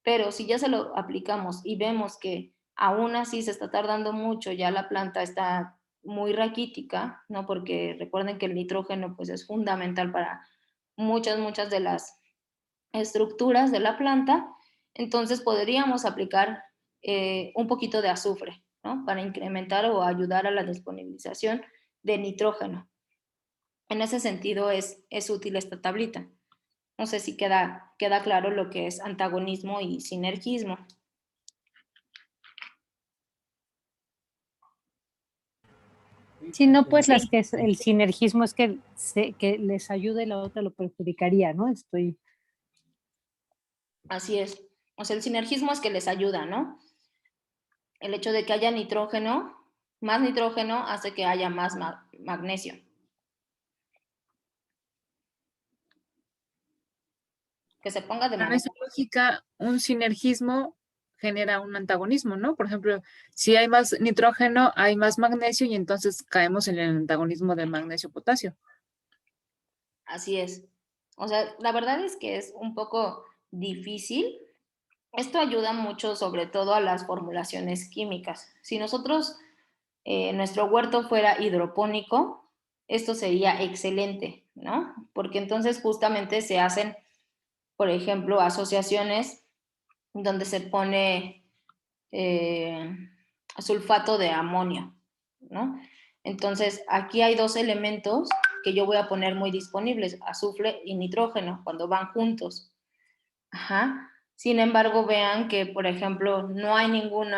A: Pero si ya se lo aplicamos y vemos que aún así se está tardando mucho, ya la planta está muy raquítica, ¿no? Porque recuerden que el nitrógeno pues es fundamental para muchas de las estructuras de la planta, entonces podríamos aplicar un poquito de azufre, ¿no? Para incrementar o ayudar a la disponibilización de nitrógeno. En ese sentido es útil esta tablita. No sé si queda claro lo que es antagonismo y sinergismo.
D: Si no, pues
A: Sí.
D: las que el sinergismo es que les ayude, la otra lo perjudicaría, ¿no? Estoy
A: Así es. O sea, el sinergismo es que les ayuda, ¿no? El hecho de que haya nitrógeno, más nitrógeno hace que haya más magnesio. Que se ponga de
B: Pero en
A: manera...
B: esa lógica, un sinergismo genera un antagonismo, ¿no? Por ejemplo, si hay más nitrógeno, hay más magnesio y entonces caemos en el antagonismo del magnesio-potasio.
A: Así es. O sea, la verdad es que es un poco difícil. Esto ayuda mucho, sobre todo a las formulaciones químicas. Si nosotros, nuestro huerto fuera hidropónico, esto sería excelente, ¿no? Porque entonces justamente se hacen, por ejemplo, asociaciones donde se pone eh, sulfato de amonio, ¿no? Entonces, aquí hay dos elementos que yo voy a poner muy disponibles, azufre y nitrógeno, cuando van juntos. Ajá. Sin embargo, vean que, por ejemplo, no hay ningún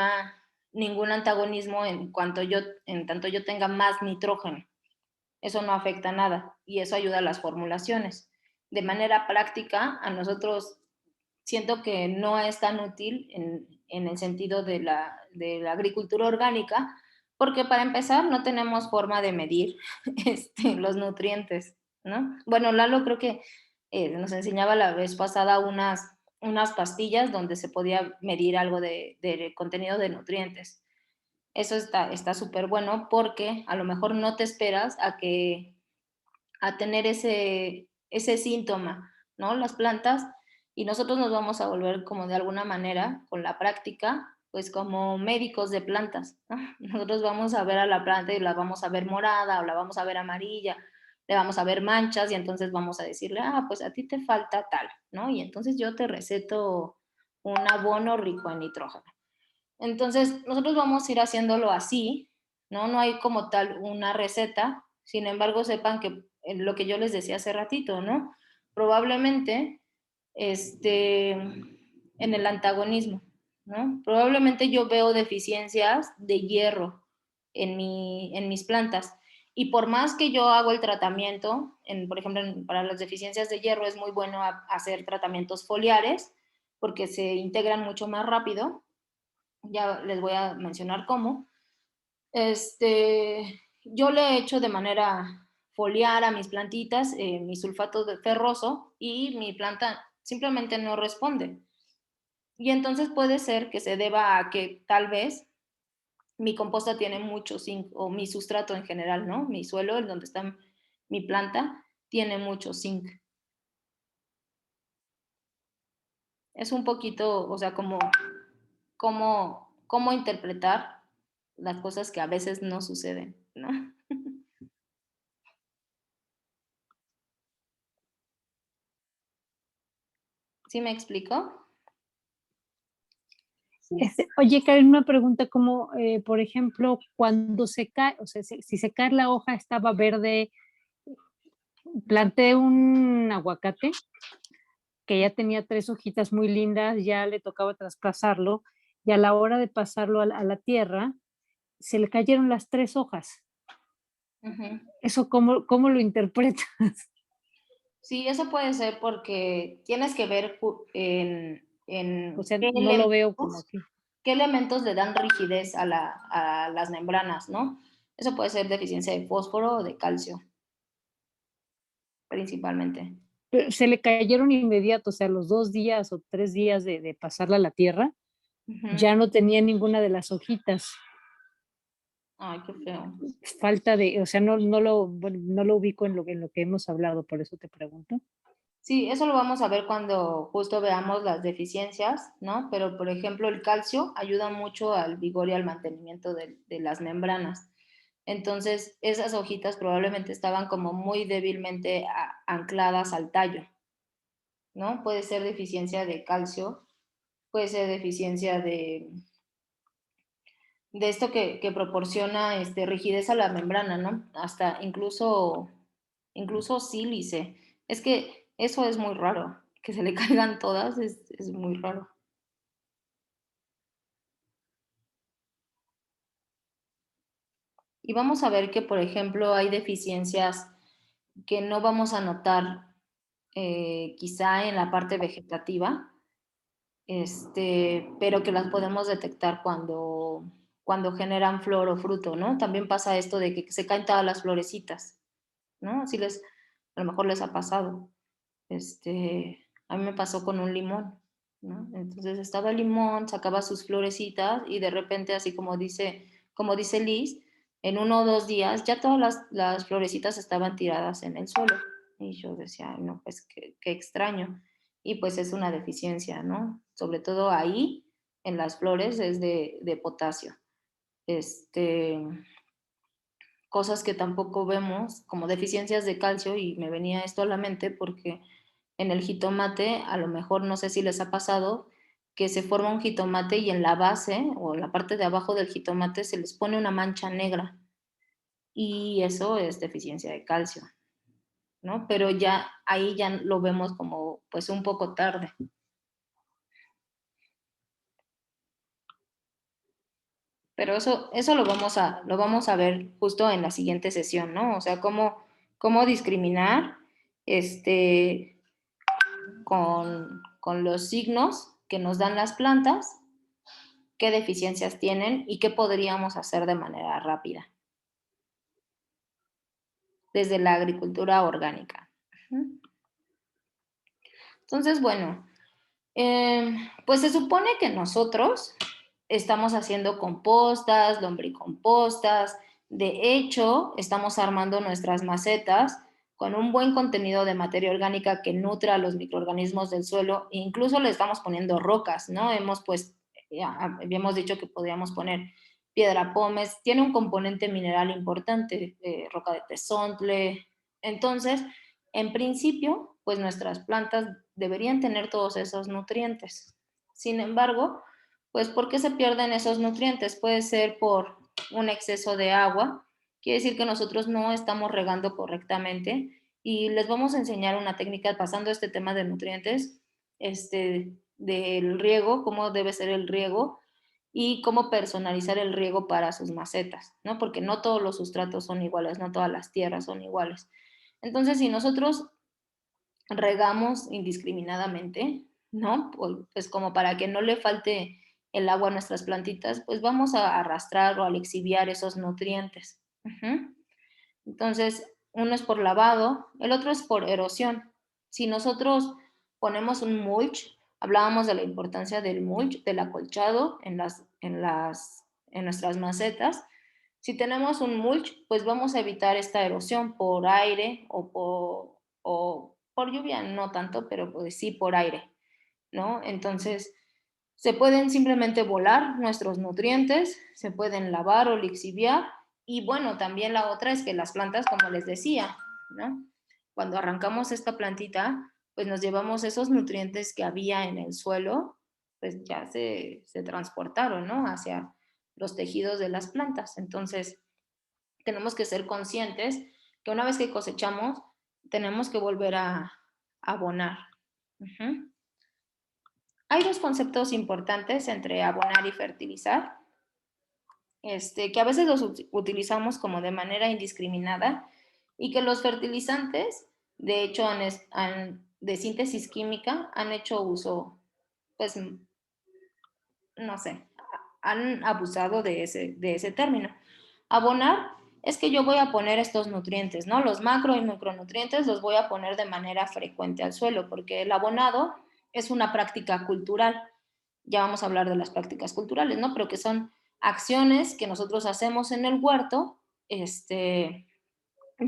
A: antagonismo en tanto yo tenga más nitrógeno. Eso no afecta nada y eso ayuda a las formulaciones. De manera práctica, a nosotros siento que no es tan útil en el sentido de la agricultura orgánica, porque para empezar no tenemos forma de medir los nutrientes, ¿no? Bueno, Lalo creo que nos enseñaba la vez pasada unas pastillas donde se podía medir algo de contenido de nutrientes. Eso está súper bueno porque a lo mejor no te esperas a tener ese síntoma, ¿no? Las plantas, y nosotros nos vamos a volver como de alguna manera, con la práctica, pues como médicos de plantas, ¿no? Nosotros vamos a ver a la planta y la vamos a ver morada o la vamos a ver amarilla, le vamos a ver manchas y entonces vamos a decirle, pues a ti te falta tal, ¿no? Y entonces yo te receto un abono rico en nitrógeno. Entonces, nosotros vamos a ir haciéndolo así, ¿no? No hay como tal una receta, sin embargo, sepan que lo que yo les decía hace ratito, ¿no? Probablemente, en el antagonismo, ¿no? Probablemente yo veo deficiencias de hierro en mis plantas. Y por más que yo hago el tratamiento, por ejemplo, para las deficiencias de hierro es muy bueno hacer tratamientos foliares porque se integran mucho más rápido, ya les voy a mencionar cómo. Yo le he hecho de manera foliar a mis plantitas mi sulfato de ferroso y mi planta simplemente no responde. Y entonces puede ser que se deba a que tal vez mi composta tiene mucho zinc o mi sustrato en general, ¿no? Mi suelo, en donde está mi planta, tiene mucho zinc. Es un poquito, o sea, como cómo interpretar las cosas que a veces no suceden, ¿no? ¿Sí me explico?
D: Oye, Karen, una pregunta como, por ejemplo, cuando se cae, o sea, si se cae la hoja estaba verde, planté un aguacate que ya tenía 3 hojitas muy lindas, ya le tocaba traspasarlo y a la hora de pasarlo a la tierra, se le cayeron las 3 hojas.
A: Ujú.
D: ¿Eso cómo lo interpretas?
A: Sí, eso puede ser porque tienes que ver
D: O sea,
A: qué
D: no lo veo como que...
A: qué elementos le dan rigidez a las membranas, ¿no? Eso puede ser deficiencia de fósforo o de calcio, principalmente.
D: Pero se le cayeron inmediato, o sea, los 2 días o 3 días de pasarla a la tierra,
A: Ujú.
D: ya no tenía ninguna de las hojitas.
A: Ay, qué feo.
D: Falta de, o sea, bueno, no lo ubico en lo que hemos hablado, por eso te pregunto.
A: Sí, eso lo vamos a ver cuando justo veamos las deficiencias, ¿no? Pero, por ejemplo, el calcio ayuda mucho al vigor y al mantenimiento de las membranas. Entonces, esas hojitas probablemente estaban como muy débilmente ancladas al tallo, ¿no? Puede ser deficiencia de calcio, puede ser deficiencia de esto que proporciona rigidez a la membrana, ¿no? Hasta incluso sílice. Es que eso es muy raro, que se le caigan todas es muy raro. Y vamos a ver que, por ejemplo, hay deficiencias que no vamos a notar quizá en la parte vegetativa, pero que las podemos detectar cuando generan flor o fruto, ¿no? También pasa esto de que se caen todas las florecitas, ¿no? Así a lo mejor les ha pasado. A mí me pasó con un limón, ¿no? Entonces estaba el limón, sacaba sus florecitas y de repente, así como dice Liz, en 1 o 2 días ya todas las florecitas estaban tiradas en el suelo. Y yo decía, no, pues qué extraño. Y pues es una deficiencia, ¿no? Sobre todo ahí, en las flores, es de potasio. Cosas que tampoco vemos, como deficiencias de calcio, y me venía esto a la mente porque en el jitomate, a lo mejor no sé si les ha pasado, que se forma un jitomate y en la base o en la parte de abajo del jitomate se les pone una mancha negra y eso es deficiencia de calcio, ¿no? Pero ya ahí ya lo vemos como pues un poco tarde. Pero eso lo vamos a ver justo en la siguiente sesión, ¿no? O sea, cómo discriminar con los signos que nos dan las plantas, qué deficiencias tienen y qué podríamos hacer de manera rápida desde la agricultura orgánica. Entonces, bueno, pues se supone que nosotros estamos haciendo compostas, lombricompostas. De hecho, estamos armando nuestras macetas con un buen contenido de materia orgánica que nutra a los microorganismos del suelo. E incluso le estamos poniendo rocas, ¿no? Habíamos dicho que podríamos poner piedra pómez. Tiene un componente mineral importante, roca de tezontle. Entonces, en principio, pues nuestras plantas deberían tener todos esos nutrientes. Sin embargo, pues ¿por qué se pierden esos nutrientes? Puede ser por un exceso de agua, quiere decir que nosotros no estamos regando correctamente y les vamos a enseñar una técnica pasando este tema de nutrientes, del riego, cómo debe ser el riego y cómo personalizar el riego para sus macetas, ¿no? Porque no todos los sustratos son iguales, no todas las tierras son iguales. Entonces, si nosotros regamos indiscriminadamente, ¿no? Pues como para que no le falte el agua a nuestras plantitas, pues vamos a arrastrar o a lixiviar esos nutrientes. Entonces, uno es por lavado, el otro es por erosión. Si nosotros ponemos un mulch, hablábamos de la importancia del mulch, del acolchado en nuestras macetas. Si tenemos un mulch, pues vamos a evitar esta erosión por aire o por lluvia, no tanto, pero pues sí por aire, ¿no? Entonces, se pueden simplemente volar nuestros nutrientes, se pueden lavar o lixiviar, y bueno, también la otra es que las plantas, como les decía, ¿no? Cuando arrancamos esta plantita, pues nos llevamos esos nutrientes que había en el suelo, pues ya se transportaron, ¿no? Hacia los tejidos de las plantas. Entonces, tenemos que ser conscientes que una vez que cosechamos, tenemos que volver a abonar. Hay dos conceptos importantes entre abonar y fertilizar, que a veces los utilizamos como de manera indiscriminada y que los fertilizantes, de hecho, de síntesis química, han hecho uso, pues, no sé, han abusado de ese término. Abonar es que yo voy a poner estos nutrientes, ¿no? Los macro y micronutrientes los voy a poner de manera frecuente al suelo, porque el abonado es una práctica cultural. Ya vamos a hablar de las prácticas culturales, ¿no? Pero que son acciones que nosotros hacemos en el huerto, de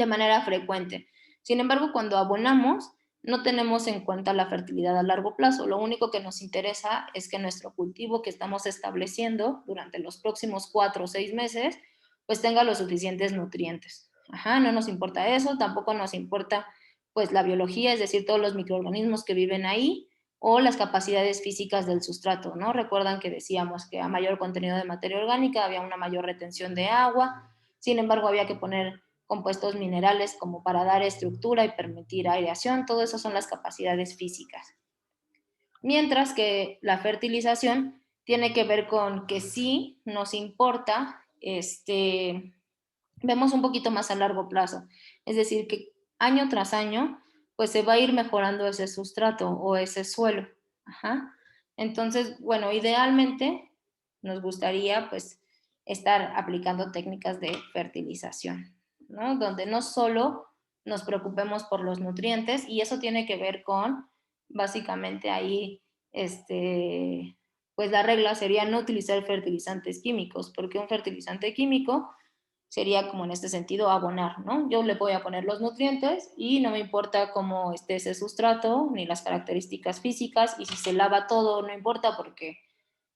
A: manera frecuente. Sin embargo, cuando abonamos, no tenemos en cuenta la fertilidad a largo plazo. Lo único que nos interesa es que nuestro cultivo que estamos estableciendo durante los próximos 4 o 6 meses, pues tenga los suficientes nutrientes. No nos importa eso, tampoco nos importa pues la biología, es decir, todos los microorganismos que viven ahí o las capacidades físicas del sustrato, ¿no? Recuerdan que decíamos que a mayor contenido de materia orgánica había una mayor retención de agua, sin embargo había que poner compuestos minerales como para dar estructura y permitir aireación, todo eso son las capacidades físicas. Mientras que la fertilización tiene que ver con que sí nos importa, vemos un poquito más a largo plazo, es decir, que año tras año, pues se va a ir mejorando ese sustrato o ese suelo. Entonces, bueno, idealmente nos gustaría pues estar aplicando técnicas de fertilización, ¿no? Donde no solo nos preocupemos por los nutrientes, y eso tiene que ver con, básicamente ahí, pues la regla sería no utilizar fertilizantes químicos, porque un fertilizante químico sería como en este sentido abonar, ¿no? Yo le voy a poner los nutrientes y no me importa cómo esté ese sustrato ni las características físicas, y si se lava todo no importa porque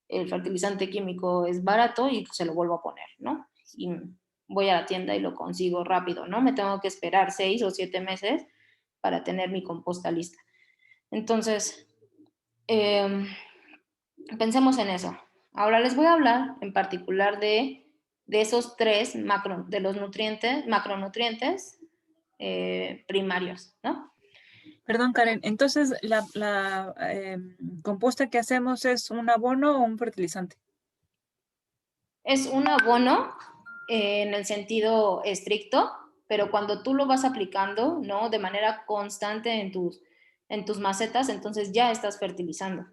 A: el fertilizante químico es barato y se lo vuelvo a poner, ¿no? Y voy a la tienda y lo consigo rápido, ¿no? Me tengo que esperar 6 o 7 meses para tener mi composta lista. Entonces, pensemos en eso. Ahora les voy a hablar en particular de esos tres de los nutrientes, macronutrientes primarios, ¿no?
B: Perdón, Karen, entonces la composta que hacemos es un abono o un fertilizante.
A: Es un abono en el sentido estricto, pero cuando tú lo vas aplicando, ¿no? De manera constante en tus macetas, entonces ya estás fertilizando.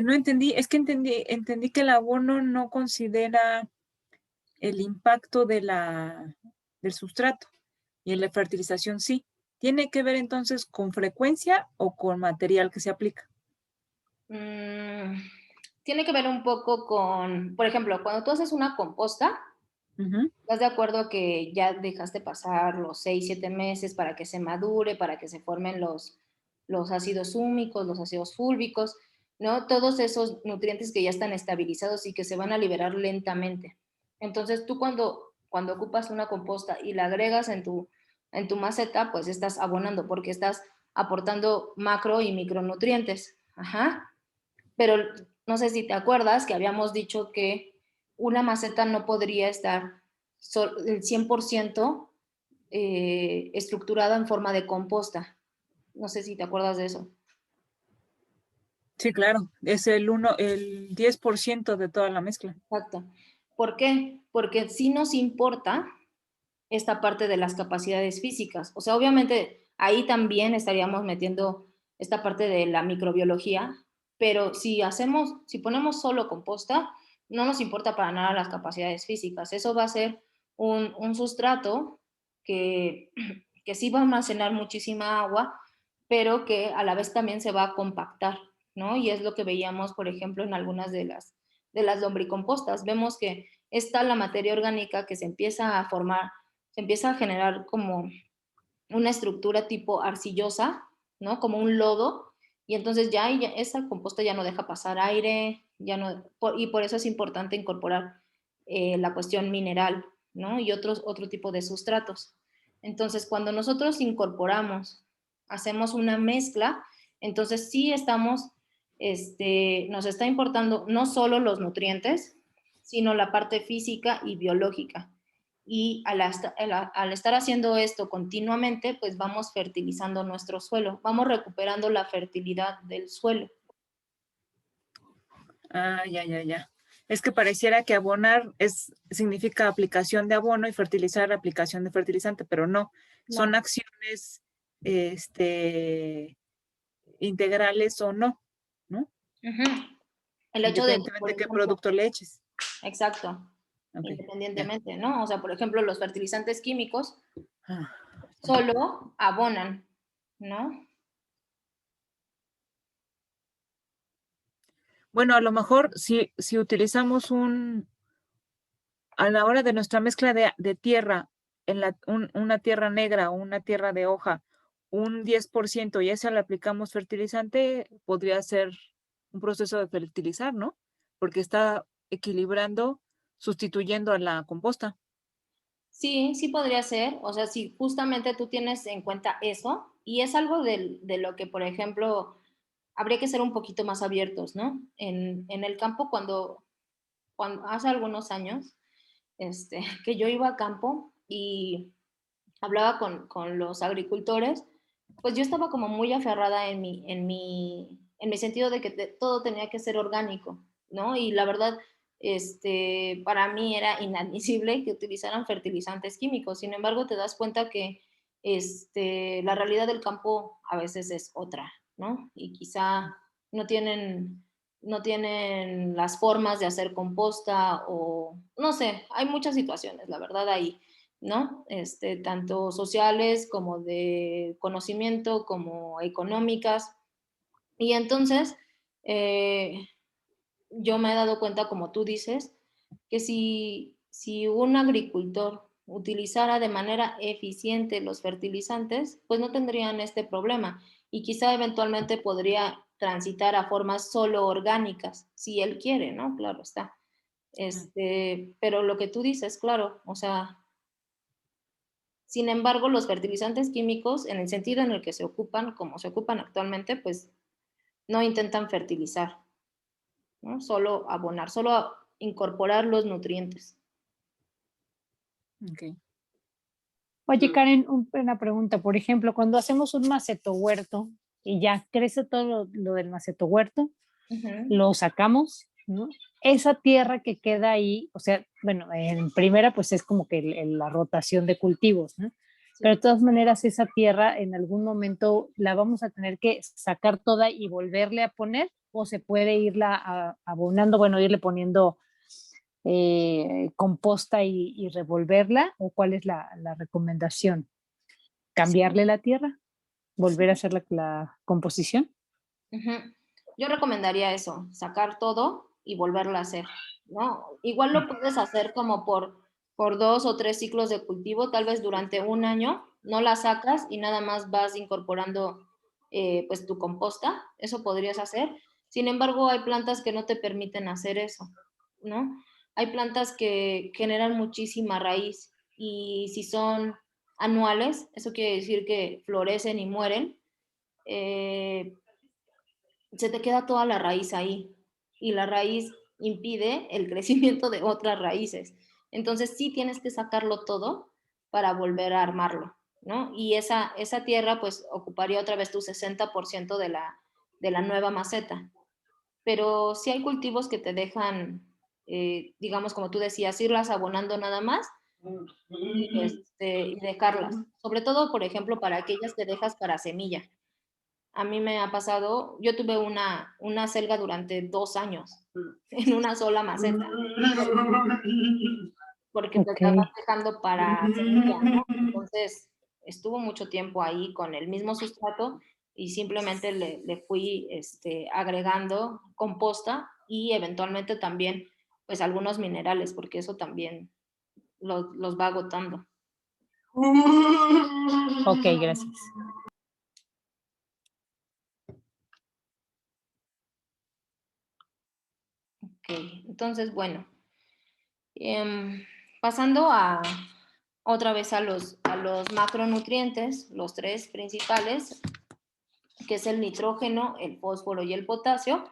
B: No entendí, es que entendí que el abono no considera el impacto del sustrato y en la fertilización sí. ¿Tiene que ver entonces con frecuencia o con material que se aplica?
A: Tiene que ver un poco con, por ejemplo, cuando tú haces una composta, ¿estás de acuerdo que ya dejaste pasar los 6, 7 meses para que se madure, para que se formen los ácidos húmicos, los ácidos fúlbicos, ¿no? Todos esos nutrientes que ya están estabilizados y que se van a liberar lentamente. Entonces, tú cuando ocupas una composta y la agregas en tu maceta, pues estás abonando porque estás aportando macro y micronutrientes. Ajá. Pero no sé si te acuerdas que habíamos dicho que una maceta no podría estar el 100% estructurada en forma de composta. No sé si te acuerdas de eso.
B: Sí, claro, es el 10% de toda la mezcla.
A: Exacto. ¿Por qué? Porque sí nos importa esta parte de las capacidades físicas. O sea, obviamente ahí también estaríamos metiendo esta parte de la microbiología, pero si ponemos solo composta, no nos importa para nada las capacidades físicas. Eso va a ser un sustrato que, que sí va a almacenar muchísima agua, pero que a la vez también se va a compactar, ¿no? Y es lo que veíamos, por ejemplo, en algunas de las lombricompostas. Vemos que está la materia orgánica que se empieza a formar, se empieza a generar como una estructura tipo arcillosa, ¿no? Como un lodo, y entonces ya esa composta ya no deja pasar aire, y por eso es importante incorporar la cuestión mineral, ¿no? Y otro tipo de sustratos. Entonces, cuando nosotros incorporamos, hacemos una mezcla, entonces sí nos está importando no solo los nutrientes, sino la parte física y biológica. Y al estar haciendo esto continuamente, pues vamos fertilizando nuestro suelo, vamos recuperando la fertilidad del suelo.
B: Ah, ya. Es que pareciera que abonar significa aplicación de abono y fertilizar aplicación de fertilizante, pero no, son acciones integrales o no, ¿no?
A: El hecho de que,
B: independientemente de qué producto le eches.
A: Exacto.
B: Okay,
A: Independientemente, ¿no? O sea, por ejemplo, los fertilizantes químicos
B: Ah,
A: solo abonan, ¿no?
B: Bueno, a lo mejor si utilizamos a la hora de nuestra mezcla de tierra, una tierra negra o una tierra de hoja, un 10% y a esa le aplicamos fertilizante, podría ser un proceso de fertilizar, ¿no? Porque está equilibrando, sustituyendo a la composta.
A: Sí, sí podría ser. O sea, si justamente tú tienes en cuenta eso, y es algo de lo que, por ejemplo, habría que ser un poquito más abiertos, ¿no? En el campo, cuando hace algunos años, que yo iba a campo y hablaba con los agricultores, pues yo estaba como muy aferrada en mi sentido de que todo tenía que ser orgánico, ¿no? Y la verdad, para mí era inadmisible que utilizaran fertilizantes químicos. Sin embargo, te das cuenta que la realidad del campo a veces es otra, ¿no? Y quizá no tienen las formas de hacer composta o no sé, hay muchas situaciones, la verdad, ahí, ¿no? Tanto sociales como de conocimiento, como económicas. Y entonces, yo me he dado cuenta, como tú dices, que si un agricultor utilizara de manera eficiente los fertilizantes, pues no tendrían este problema y quizá eventualmente podría transitar a formas solo orgánicas, si él quiere, ¿no? Claro está. Pero lo que tú dices, claro, o sea, sin embargo, los fertilizantes químicos, en el sentido en el que se ocupan, como se ocupan actualmente, pues no intentan fertilizar, ¿no? Solo abonar, solo incorporar los nutrientes.
B: Ok.
D: Oye, Karen, una pregunta. Por ejemplo, cuando hacemos un maceto huerto y ya crece todo lo del maceto huerto, lo sacamos, ¿no? Esa tierra que queda ahí, o sea, bueno, en primera pues es como que la rotación de cultivos, ¿no?
A: Sí.
D: Pero de todas maneras esa tierra en algún momento la vamos a tener que sacar toda y volverle a poner o se puede irla abonando, bueno, irle poniendo composta y revolverla o cuál es la recomendación? ¿Cambiarle la tierra? ¿Volver a hacer la composición?
A: Ujú. Yo recomendaría eso, sacar todo y volverlo a hacer, ¿no? Igual lo puedes hacer como por 2 o 3 ciclos de cultivo, tal vez durante un año, no la sacas y nada más vas incorporando pues tu composta, eso podrías hacer. Sin embargo, hay plantas que no te permiten hacer eso, ¿no? Hay plantas que generan muchísima raíz y si son anuales, eso quiere decir que florecen y mueren, se te queda toda la raíz ahí y la raíz impide el crecimiento de otras raíces. Entonces sí tienes que sacarlo todo para volver a armarlo, ¿no? Y esa tierra pues ocuparía otra vez tu 60% de la nueva maceta. Pero sí hay cultivos que te dejan, digamos, como tú decías, irlas abonando nada más y dejarlas. Sobre todo, por ejemplo, para aquellas que dejas para semilla. A mí me ha pasado, yo tuve una selga durante 2 años en una sola maceta, porque te
D: Ok.
A: estabas dejando para semilla, ¿no? Entonces, estuvo mucho tiempo ahí con el mismo sustrato y simplemente le fui agregando composta y eventualmente también, pues, algunos minerales, porque eso también los va agotando.
D: Ok, gracias.
A: Ok, entonces, bueno, pasando otra vez a los macronutrientes, los 3 principales, que es el nitrógeno, el fósforo y el potasio.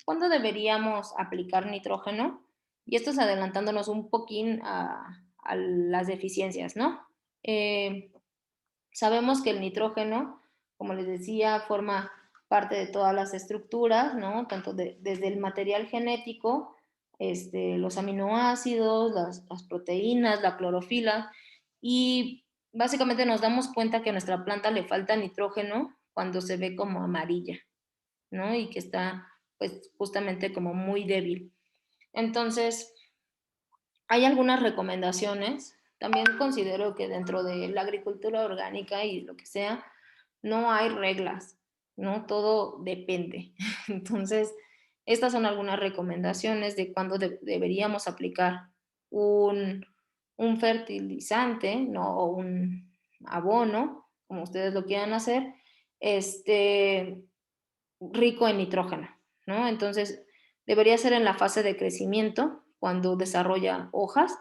A: ¿Cuándo deberíamos aplicar nitrógeno? Y esto es adelantándonos un poquín a las deficiencias, ¿no? Sabemos que el nitrógeno, como les decía, forma parte de todas las estructuras, ¿no? Tanto desde el material genético, los aminoácidos, las proteínas, la clorofila, y básicamente nos damos cuenta que a nuestra planta le falta nitrógeno cuando se ve como amarilla, ¿no? Y que está, pues, justamente como muy débil. Entonces, hay algunas recomendaciones. También considero que dentro de la agricultura orgánica y lo que sea, no hay reglas, ¿no? Todo depende. Entonces, estas son algunas recomendaciones de cuándo deberíamos aplicar un, un fertilizante, ¿no? O un abono, como ustedes lo quieran hacer, rico en nitrógeno, ¿no? Entonces, debería ser en la fase de crecimiento, cuando desarrolla hojas.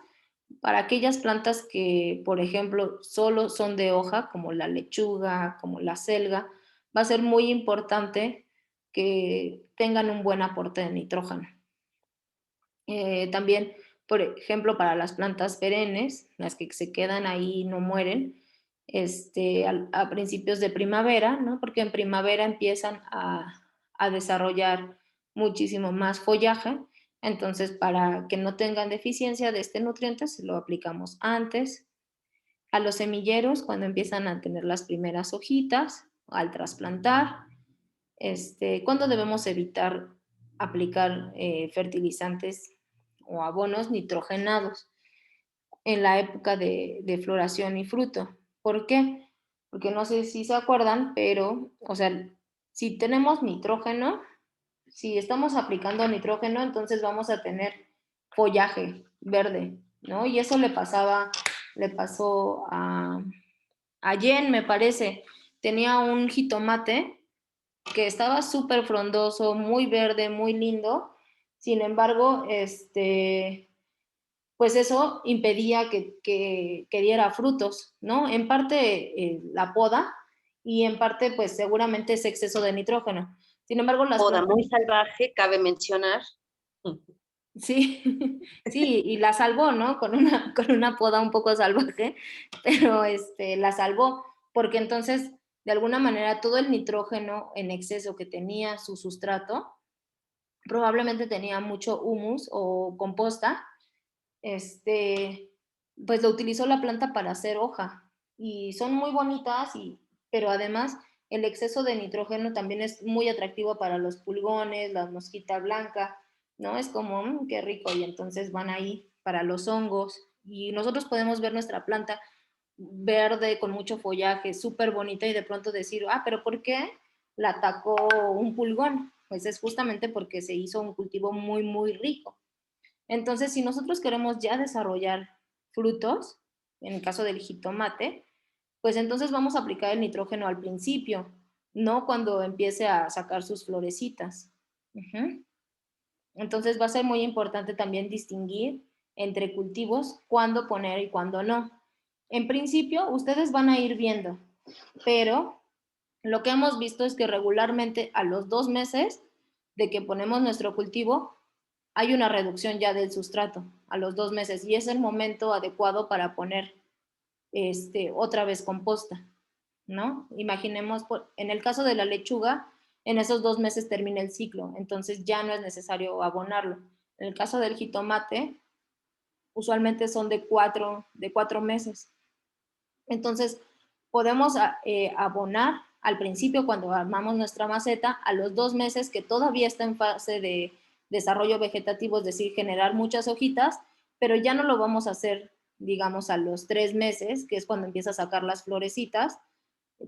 A: Para aquellas plantas que, por ejemplo, solo son de hoja, como la lechuga, como la selga, va a ser muy importante que tengan un buen aporte de nitrógeno. También, por ejemplo, para las plantas perennes, las que se quedan ahí y no mueren, a principios de primavera, ¿no? Porque en primavera empiezan a desarrollar muchísimo más follaje. Entonces, para que no tengan deficiencia de este nutriente, se lo aplicamos antes. a los semilleros cuando empiezan a tener las primeras hojitas, al trasplantar, cuándo debemos evitar aplicar fertilizantes o abonos nitrogenados en la época de floración y fruto. ¿Por qué? Porque no sé si se acuerdan, pero, o sea, si tenemos nitrógeno, si estamos aplicando nitrógeno, entonces vamos a tener follaje verde, ¿no? Y eso le pasó a Jen, me parece. Tenía un jitomate que estaba súper frondoso, muy verde, muy lindo. Sin embargo, pues eso impedía que diera frutos, ¿no? En parte la poda y en parte pues seguramente ese exceso de nitrógeno. Sin embargo, las
E: Poda
A: plantas...
E: muy salvaje, cabe mencionar.
A: Sí, sí, y la salvó, ¿no? Con una poda un poco salvaje, pero la salvó, porque entonces, de alguna manera, todo el nitrógeno en exceso que tenía su sustrato, probablemente tenía mucho humus o composta, pues lo utilizó la planta para hacer hoja, y son muy bonitas, pero además el exceso de nitrógeno también es muy atractivo para los pulgones, la mosquita blanca, ¿no? Es como, qué rico, y entonces van ahí para los hongos, y nosotros podemos ver nuestra planta verde con mucho follaje, súper bonita, y de pronto decir, pero ¿por qué la atacó un pulgón? Pues es justamente porque se hizo un cultivo muy, muy rico. Entonces, si nosotros queremos ya desarrollar frutos, en el caso del jitomate, pues entonces vamos a aplicar el nitrógeno al principio, no cuando empiece a sacar sus florecitas. Entonces va a ser muy importante también distinguir entre cultivos cuándo poner y cuándo no. En principio, ustedes van a ir viendo, pero lo que hemos visto es que regularmente a los 2 meses de que ponemos nuestro cultivo, hay una reducción ya del sustrato a los 2 meses, y es el momento adecuado para poner otra vez composta, ¿no? Imaginemos, en el caso de la lechuga, en esos 2 meses termina el ciclo, entonces ya no es necesario abonarlo. En el caso del jitomate, usualmente son de 4 meses. Entonces, podemos abonar al principio cuando armamos nuestra maceta, a los 2 meses que todavía está en fase de desarrollo vegetativo, es decir, generar muchas hojitas, pero ya no lo vamos a hacer, digamos, a los 3 meses, que es cuando empieza a sacar las florecitas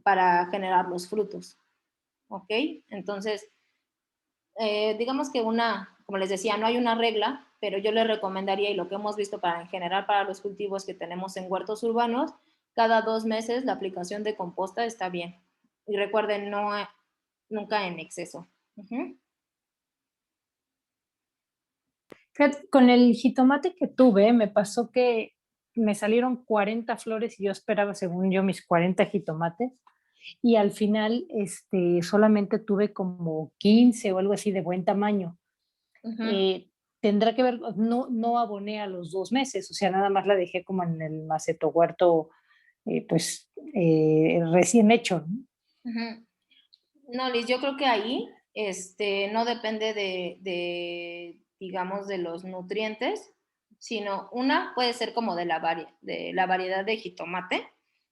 A: para generar los frutos. ¿Ok? Entonces, digamos que como les decía, no hay una regla, pero yo les recomendaría, y lo que hemos visto en general para los cultivos que tenemos en huertos urbanos, cada 2 meses la aplicación de composta está bien. Y recuerden, nunca en exceso.
D: Con el jitomate que tuve, me pasó que me salieron 40 flores y yo esperaba, según yo, mis 40 jitomates. Y al final solamente tuve como 15 o algo así de buen tamaño. Tendrá que ver, no aboné a los 2 meses, o sea, nada más la dejé como en el maceto huerto, recién hecho, ¿no?
A: No, Liz, yo creo que ahí no depende digamos, de los nutrientes, sino una puede ser como de la variedad de jitomate,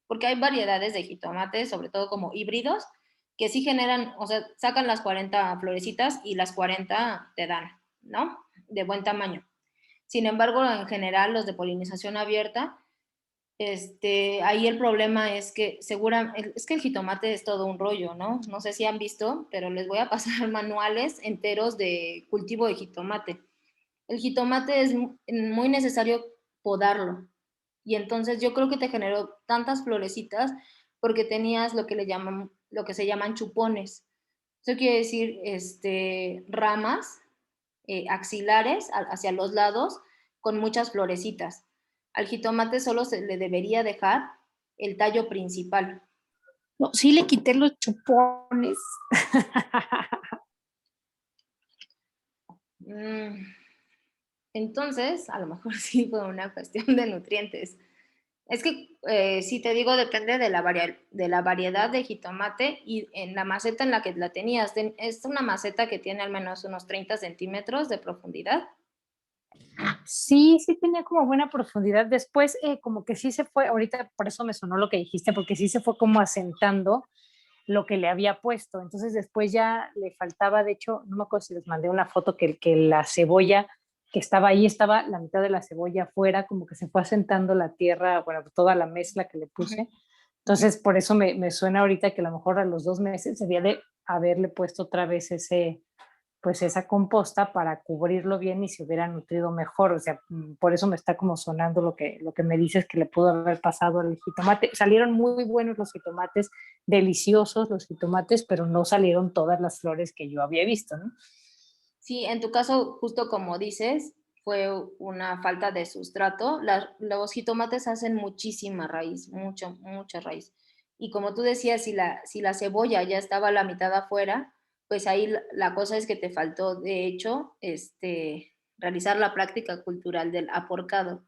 A: porque hay variedades de jitomate, sobre todo como híbridos, que sí generan, o sea, sacan las 40 florecitas y las 40 te dan, ¿no? De buen tamaño. Sin embargo, en general, los de polinización abierta, ahí el problema es que es que el jitomate es todo un rollo, ¿no? No sé si han visto, pero les voy a pasar manuales enteros de cultivo de jitomate. El jitomate es muy necesario podarlo, y entonces yo creo que te generó tantas florecitas porque tenías lo que se llaman chupones. Eso quiere decir ramas axilares hacia los lados con muchas florecitas. Al jitomate solo se le debería dejar el tallo principal.
D: No, sí le quité los chupones.
A: Entonces, a lo mejor sí fue una cuestión de nutrientes. Es que, si te digo, depende de la variedad de jitomate y en la maceta en la que la tenías. Es una maceta que tiene al menos unos 30 centímetros de profundidad.
D: Sí, sí tenía como buena profundidad. Después, como que sí se fue, ahorita por eso me sonó lo que dijiste, porque sí se fue como asentando lo que le había puesto. Entonces después ya le faltaba, de hecho, no me acuerdo si les mandé una foto que la cebolla que estaba ahí, estaba la mitad de la cebolla afuera, como que se fue asentando la tierra, bueno, toda la mezcla que le
A: Ujú.
D: puse. Entonces, por eso me suena ahorita que a lo mejor a los 2 meses debía de haberle puesto otra vez pues esa composta para cubrirlo bien y se hubiera nutrido mejor. O sea, por eso me está como sonando lo que me dices que le pudo haber pasado al jitomate. Salieron muy buenos los jitomates, deliciosos los jitomates, pero no salieron todas las flores que yo había visto, ¿no?
A: Sí, en tu caso, justo como dices, fue una falta de sustrato. Los jitomates hacen muchísima raíz, mucha raíz. Y como tú decías, si la cebolla ya estaba a la mitad afuera, pues ahí la cosa es que te faltó, de hecho, realizar la práctica cultural del aporcado,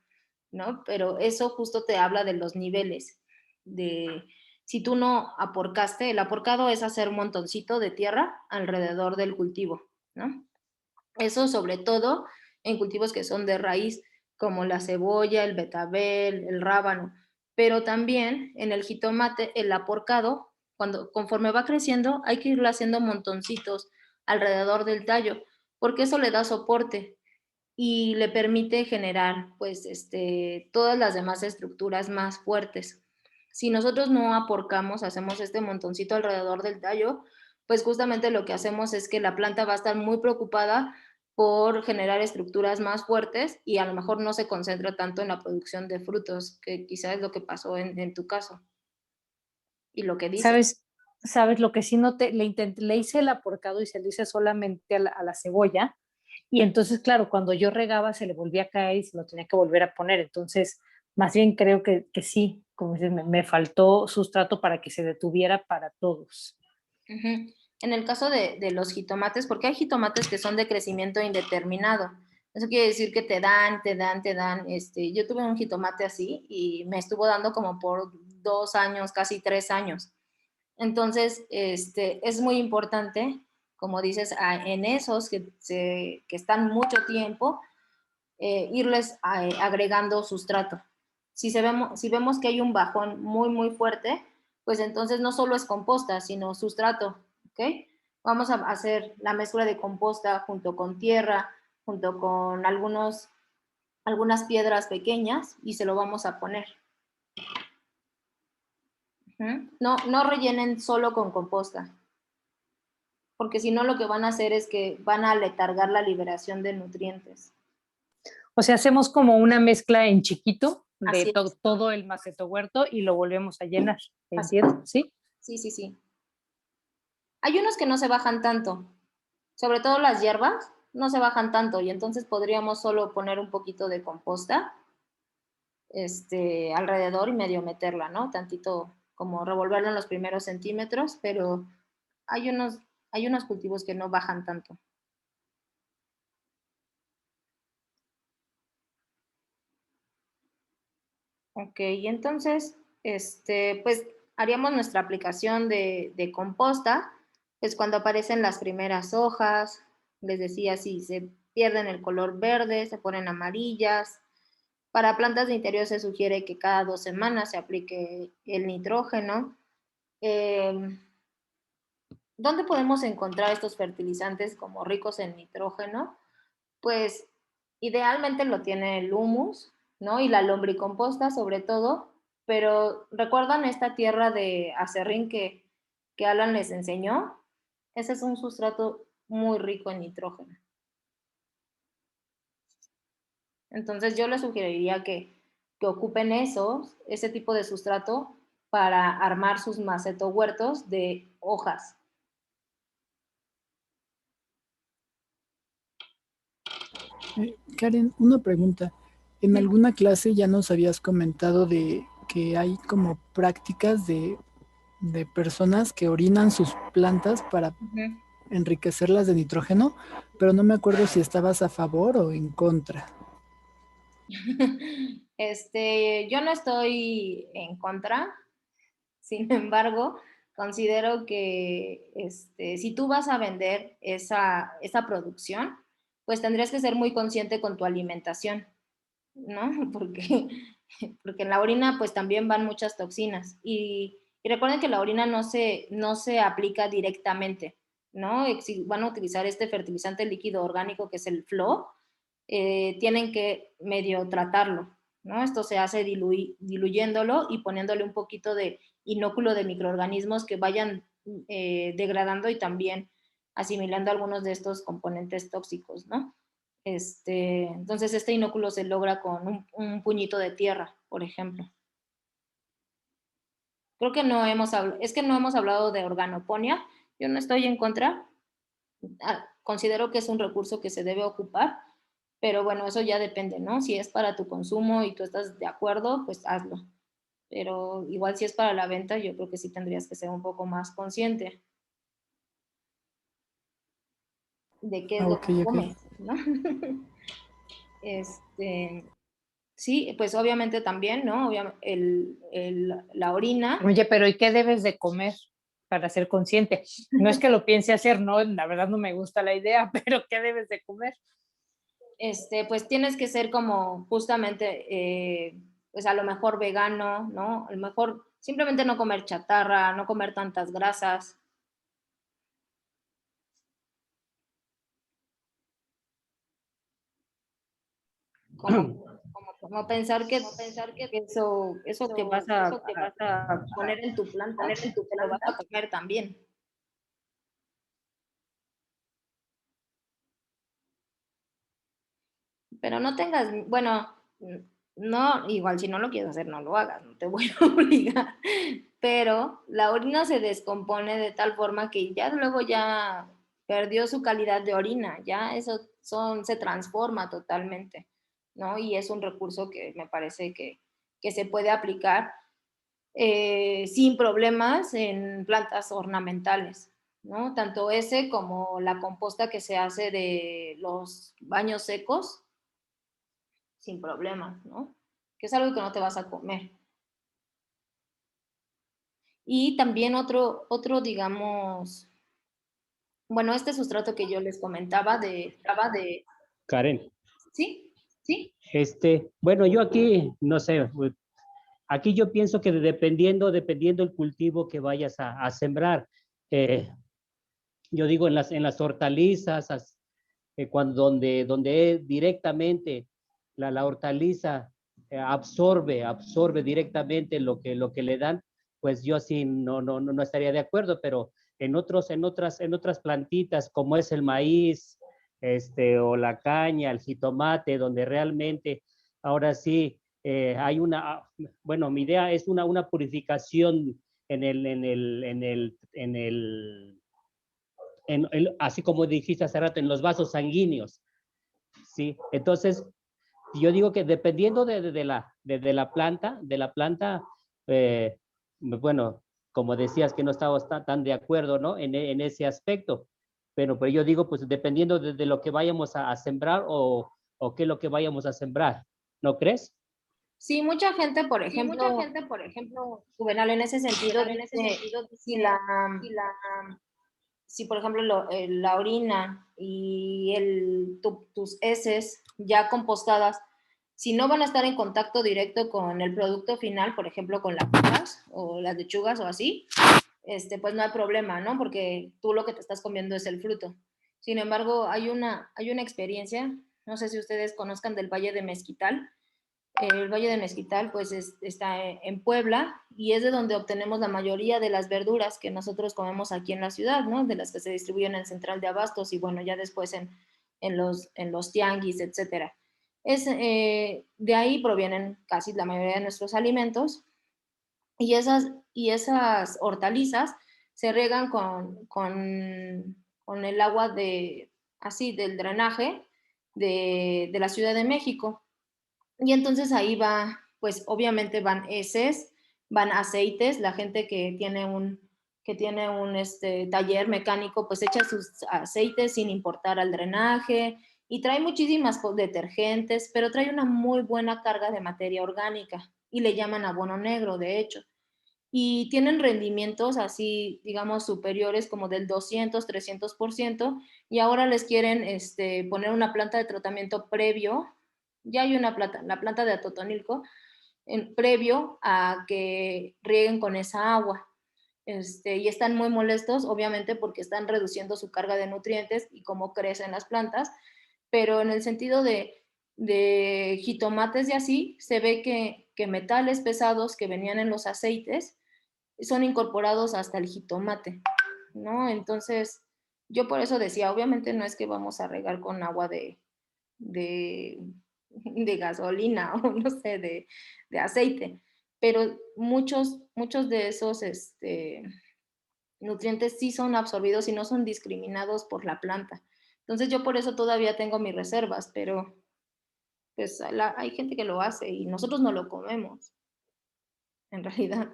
A: ¿no? Pero eso justo te habla de los niveles, de si tú no aporcaste, el aporcado es hacer un montoncito de tierra alrededor del cultivo, ¿no? Eso sobre todo en cultivos que son de raíz, como la cebolla, el betabel, el rábano, pero también en el jitomate, el aporcado, conforme va creciendo, hay que irlo haciendo montoncitos alrededor del tallo, porque eso le da soporte y le permite generar, pues, todas las demás estructuras más fuertes. Si nosotros no aporcamos, hacemos este montoncito alrededor del tallo, pues justamente lo que hacemos es que la planta va a estar muy preocupada por generar estructuras más fuertes y a lo mejor no se concentra tanto en la producción de frutos, que quizás es lo que pasó en tu caso y lo que dices.
D: ¿Sabes lo que sí no le hice el aporcado y se lo hice solamente a la cebolla? Y entonces, claro, cuando yo regaba se le volvía a caer y se lo tenía que volver a poner. Entonces, más bien creo que sí, como dices, me faltó sustrato para que se detuviera para todos.
A: Ujú. En el caso de los jitomates, porque hay jitomates que son de crecimiento indeterminado. Eso quiere decir que te dan. Yo tuve un jitomate así y me estuvo dando como por 2 años, casi 3 años. Entonces, es muy importante, como dices, en esos que están mucho tiempo, irles agregando sustrato. Si vemos que hay un bajón muy, muy fuerte, pues entonces no solo es composta, sino sustrato, ¿ok? Vamos a hacer la mezcla de composta junto con tierra, junto con algunas piedras pequeñas y se lo vamos a poner. No, no rellenen solo con composta, porque si no lo que van a hacer es que van a letargar la liberación de nutrientes.
D: O sea, hacemos como una mezcla en chiquito de
A: Así es.
D: todo el maceto huerto y lo volvemos a llenar.
A: Así es.
D: ¿Entiendo? ¿Sí?
A: Sí, sí, sí. Hay unos que no se bajan tanto, sobre todo las hierbas, no se bajan tanto y entonces podríamos solo poner un poquito de composta alrededor y medio meterla, ¿no? Tantito como revolverla en los primeros centímetros, pero hay unos, hay unos cultivos que no bajan tanto. Ok, y entonces, pues haríamos nuestra aplicación de composta, pues cuando aparecen las primeras hojas, les decía, si se pierden el color verde, se ponen amarillas. Para plantas de interior se sugiere que cada 2 semanas se aplique el nitrógeno. Eh, ¿Dónde podemos encontrar estos fertilizantes como ricos en nitrógeno? Pues idealmente lo tiene el humus, ¿no? Y la lombricomposta sobre todo, pero ¿recuerdan esta tierra de acerrín que Alan les enseñó? Ese es un sustrato muy rico en nitrógeno. Entonces yo les sugeriría que ocupen ese tipo de sustrato para armar sus macetohuertos de hojas.
F: Karen, una pregunta. En
A: Ujú.
F: alguna clase ya nos habías comentado de que hay como prácticas de personas que orinan sus plantas para
A: Ujú.
F: enriquecerlas de nitrógeno, pero no me acuerdo si estabas a favor o en contra.
A: Yo no estoy en contra, sin embargo, considero que si tú vas a vender esa producción, pues tendrías que ser muy consciente con tu alimentación, ¿no? Porque en la orina pues también van muchas toxinas y recuerden que la orina no se aplica directamente, ¿no? Si van a utilizar este fertilizante líquido orgánico que es el FLO, tienen que medio tratarlo, ¿no? Esto se hace diluyéndolo y poniéndole un poquito de inóculo de microorganismos que vayan degradando y también asimilando algunos de estos componentes tóxicos, ¿no? Entonces este inóculo se logra con un puñito de tierra, por ejemplo. Creo que no hemos hablado de organoponía. Yo no estoy en contra. Considero que es un recurso que se debe ocupar, pero bueno, eso ya depende, ¿no? Si es para tu consumo y tú estás de acuerdo, pues hazlo. Pero igual si es para la venta, yo creo que sí tendrías que ser un poco más consciente de qué es lo que comes, ¿no? Sí, pues obviamente también, ¿no? La orina.
D: Oye, pero ¿y qué debes de comer para ser consciente? No es que lo piense hacer, no, la verdad no me gusta la idea, pero ¿qué debes de comer?
A: Pues tienes que ser como justamente, pues a lo mejor vegano, ¿no? A lo mejor simplemente no comer chatarra, no comer tantas grasas. Como pensar que eso que vas a poner en tu planta, lo vas a comer también. Pero no tengas, bueno, no, igual si no lo quieres hacer, no lo hagas, no te voy a obligar. Pero la orina se descompone de tal forma que ya luego ya perdió su calidad de orina, ya eso se transforma totalmente, ¿no? Y es un recurso que me parece que se puede aplicar sin problemas en plantas ornamentales, ¿no? Tanto ese como la composta que se hace de los baños secos, sin problemas, ¿no? Que es algo que no te vas a comer. Y también digamos, bueno, este sustrato que yo les comentaba
G: Karen.
A: ¿Sí?
G: Bueno, yo aquí, no sé, aquí yo pienso que dependiendo el cultivo que vayas a sembrar, yo digo en las hortalizas, donde directamente la hortaliza absorbe directamente lo que le dan, pues yo sí no estaría de acuerdo, pero en otras plantitas como es el maíz, o la caña, el jitomate, donde realmente ahora sí hay bueno, mi idea es una purificación así como dijiste hace rato, en los vasos sanguíneos, ¿sí? Entonces, yo digo que dependiendo de la planta, bueno, como decías que no estabas tan de acuerdo, ¿no? En ese aspecto, pero pues yo digo, pues dependiendo de lo que vayamos a sembrar o qué es lo que vayamos a sembrar, ¿no crees?
A: Sí, mucha gente, por ejemplo, Juvenal, en ese sentido, si por ejemplo la orina y tus heces ya compostadas, si no van a estar en contacto directo con el producto final, por ejemplo con las papas o las lechugas o así, pues no hay problema, ¿no? Porque tú lo que te estás comiendo es el fruto. Sin embargo, hay una experiencia, no sé si ustedes conozcan del Valle de Mezquital. El Valle de Mezquital pues está en Puebla y es de donde obtenemos la mayoría de las verduras que nosotros comemos aquí en la ciudad, ¿no? De las que se distribuyen en Central de Abastos y bueno, ya después en los tianguis, etcétera. De ahí provienen casi la mayoría de nuestros alimentos y esas hortalizas se riegan con el agua del drenaje de la Ciudad de México. Y entonces ahí pues obviamente van heces, van aceites, la gente que tiene un taller mecánico, pues echa sus aceites sin importar al drenaje y trae muchísimas detergentes, pero trae una muy buena carga de materia orgánica y le llaman abono negro, de hecho. y tienen rendimientos así, digamos, superiores como del 200, 300%, y ahora les quieren poner una planta de tratamiento previo. Ya hay una planta, la planta de Atotonilco, previo a que rieguen con esa agua. Y están muy molestos, obviamente, porque están reduciendo su carga de nutrientes y cómo crecen las plantas, pero en el sentido de jitomates y así, se ve que metales pesados que venían en los aceites son incorporados hasta el jitomate, ¿no? Entonces, yo por eso decía, obviamente no es que vamos a regar con agua de, de gasolina o no sé, de aceite, pero muchos de esos nutrientes sí son absorbidos y no son discriminados por la planta. Entonces yo por eso todavía tengo mis reservas, pero pues hay gente que lo hace y nosotros no lo comemos, en realidad.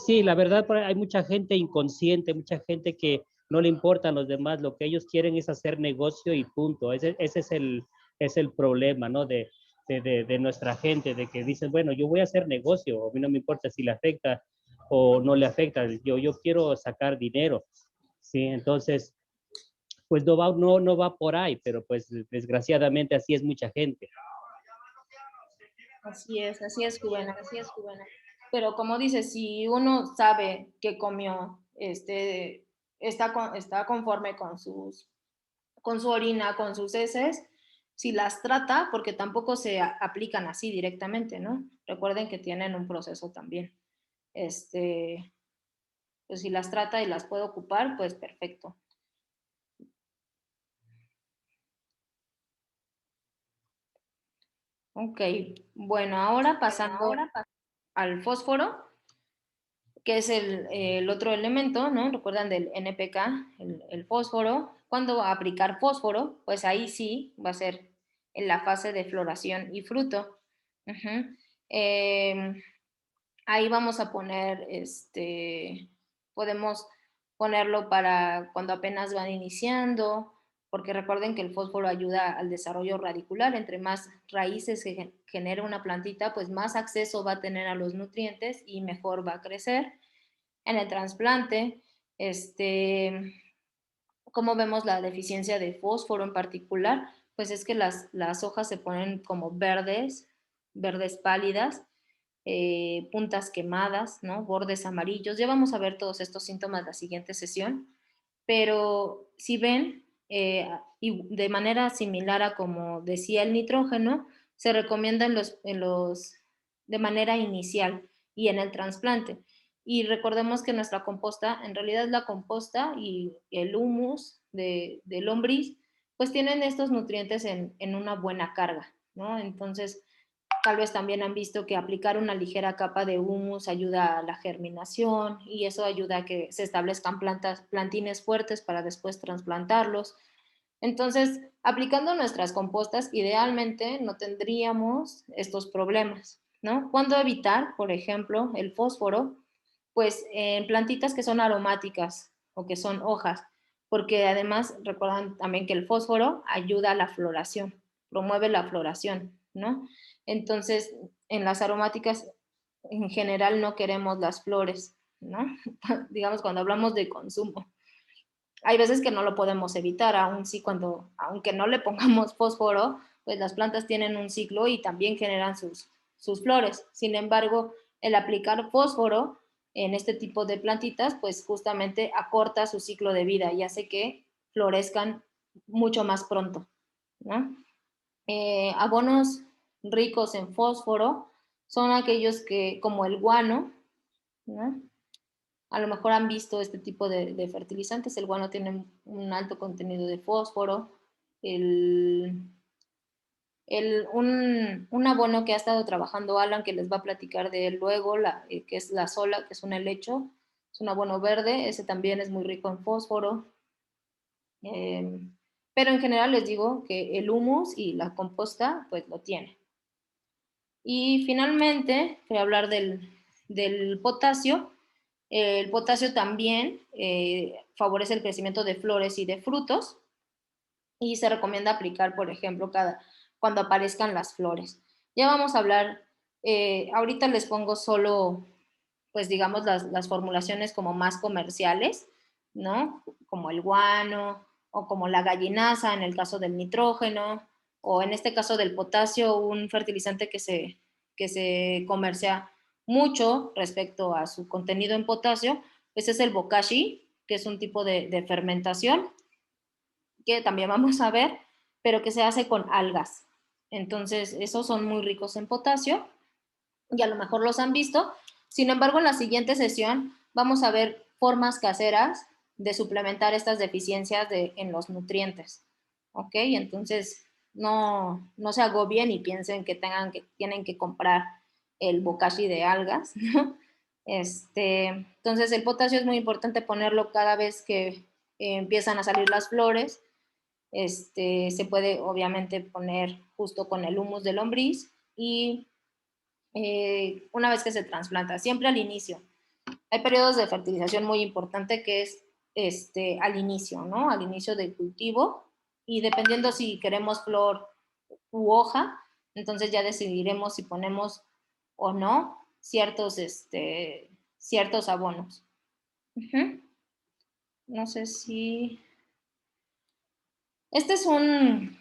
G: Sí, la verdad, hay mucha gente inconsciente, mucha gente que no le importan los demás, lo que ellos quieren es hacer negocio y punto. Ese es el problema, ¿no? De nuestra gente, de que dicen, bueno, yo voy a hacer negocio, a mí no me importa si le afecta o no le afecta, yo quiero sacar dinero, ¿sí? Entonces, pues no va por ahí, pero pues desgraciadamente así es mucha gente.
A: Así es, Juvena, así es, Juvena. Pero como dices, si uno sabe que comió, está conforme con su orina, con sus heces, si las trata, porque tampoco se aplican así directamente, ¿no? Recuerden que tienen un proceso también. Pues si las trata y las puede ocupar, pues perfecto. Ok, bueno, ahora pasando al fósforo, que es el otro elemento, ¿no? Recuerdan del NPK, el fósforo. Cuando va a aplicar fósforo, pues ahí sí va a ser en la fase de floración y fruto. Ahí vamos a poner, podemos ponerlo para cuando apenas van iniciando, porque recuerden que el fósforo ayuda al desarrollo radicular. Entre más raíces que genere una plantita, pues más acceso va a tener a los nutrientes y mejor va a crecer. En el trasplante, ¿cómo vemos la deficiencia de fósforo en particular? Pues es que las hojas se ponen como verdes pálidas, puntas quemadas, ¿no? Bordes amarillos. Ya vamos a ver todos estos síntomas la siguiente sesión, pero si ven, y de manera similar a como decía el nitrógeno, se recomienda de manera inicial y en el trasplante. Y recordemos que nuestra composta, en realidad la composta y el humus de lombriz, pues tienen estos nutrientes en una buena carga, ¿no? Entonces, tal vez también han visto que aplicar una ligera capa de humus ayuda a la germinación y eso ayuda a que se establezcan plantines fuertes para después trasplantarlos. Entonces, aplicando nuestras compostas, idealmente no tendríamos estos problemas, ¿no? ¿Cuándo evitar, por ejemplo, el fósforo? Pues en plantitas que son aromáticas o que son hojas, porque además recuerdan también que el fósforo ayuda a la floración, promueve la floración, ¿no? Entonces, en las aromáticas en general no queremos las flores, ¿no? Digamos cuando hablamos de consumo. Hay veces que no lo podemos evitar, aunque no le pongamos fósforo, pues las plantas tienen un ciclo y también generan sus flores. Sin embargo, el aplicar fósforo en este tipo de plantitas, pues justamente acorta su ciclo de vida y hace que florezcan mucho más pronto, ¿no? Abonos ricos en fósforo son aquellos que, como el guano, ¿no? A lo mejor han visto este tipo de fertilizantes. El guano tiene un alto contenido de fósforo. Un abono que ha estado trabajando Alan, que les va a platicar de él luego, que es la sola, que es un helecho, es un abono verde, ese también es muy rico en fósforo. Pero en general les digo que el humus y la composta pues lo tienen. Y finalmente, voy a hablar del potasio. El potasio también favorece el crecimiento de flores y de frutos y se recomienda aplicar, por ejemplo, cuando aparezcan las flores. Ya vamos a hablar Ahorita les pongo solo, pues digamos, las formulaciones como más comerciales, ¿no? Como el guano o como la gallinaza en el caso del nitrógeno, o en este caso del potasio, un fertilizante que se comercia mucho respecto a su contenido en potasio, pues es el bokashi, que es un tipo de fermentación que también vamos a ver, pero que se hace con algas. Entonces, esos son muy ricos en potasio y a lo mejor los han visto. Sin embargo, en la siguiente sesión vamos a ver formas caseras de suplementar estas deficiencias en los nutrientes. ¿Ok? Entonces, no se agobien y piensen que tienen que comprar el bokashi de algas, ¿no? Entonces, el potasio es muy importante ponerlo cada vez que empiezan a salir las flores. Se puede obviamente poner justo con el humus de lombriz y una vez que se trasplanta, siempre al inicio. Hay periodos de fertilización muy importante que es al inicio, ¿no? Al inicio del cultivo, y dependiendo si queremos flor u hoja, entonces ya decidiremos si ponemos o no ciertos abonos. No sé si... Este es un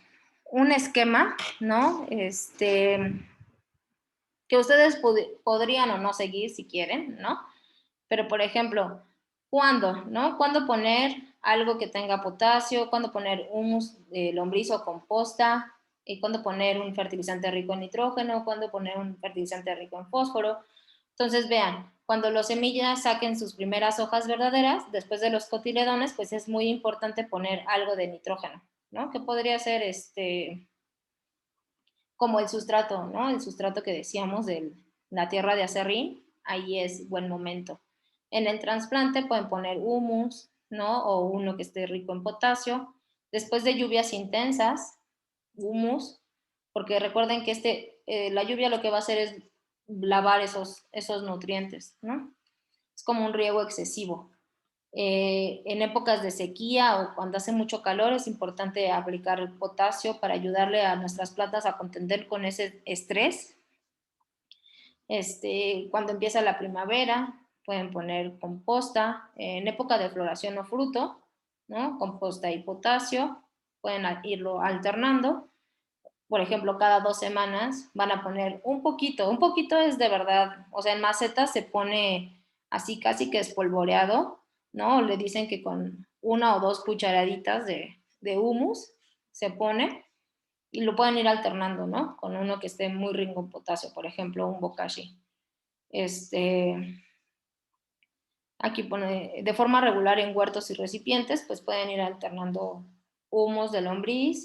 A: esquema, ¿no? Que ustedes podrían o no seguir si quieren, ¿no? Pero, por ejemplo, ¿cuándo, no? ¿Cuándo poner algo que tenga potasio? ¿Cuándo poner humus de lombriz o composta? ¿Cuándo poner un fertilizante rico en nitrógeno? ¿Cuándo poner un fertilizante rico en fósforo? Entonces, vean, cuando las semillas saquen sus primeras hojas verdaderas, después de los cotiledones, pues es muy importante poner algo de nitrógeno, ¿no? Que podría ser como el sustrato, ¿no? El sustrato que decíamos de la tierra de acerrín, ahí es buen momento. En el trasplante pueden poner humus, ¿no? O uno que esté rico en potasio. Después de lluvias intensas, humus, porque recuerden que la lluvia lo que va a hacer es lavar esos nutrientes, ¿no? Es como un riego excesivo. En épocas de sequía o cuando hace mucho calor es importante aplicar el potasio para ayudarle a nuestras plantas a contender con ese estrés. Cuando empieza la primavera pueden poner composta, en época de floración o fruto, ¿no? Composta y potasio, pueden irlo alternando. Por ejemplo, cada 2 semanas van a poner un poquito es de verdad, o sea, en macetas se pone así casi que espolvoreado, ¿no? Le dicen que con 1 o 2 cucharaditas de humus se pone y lo pueden ir alternando, ¿no? Con uno que esté muy rico en potasio, por ejemplo, un bokashi. Aquí pone de forma regular en huertos y recipientes, pues pueden ir alternando humus de lombriz,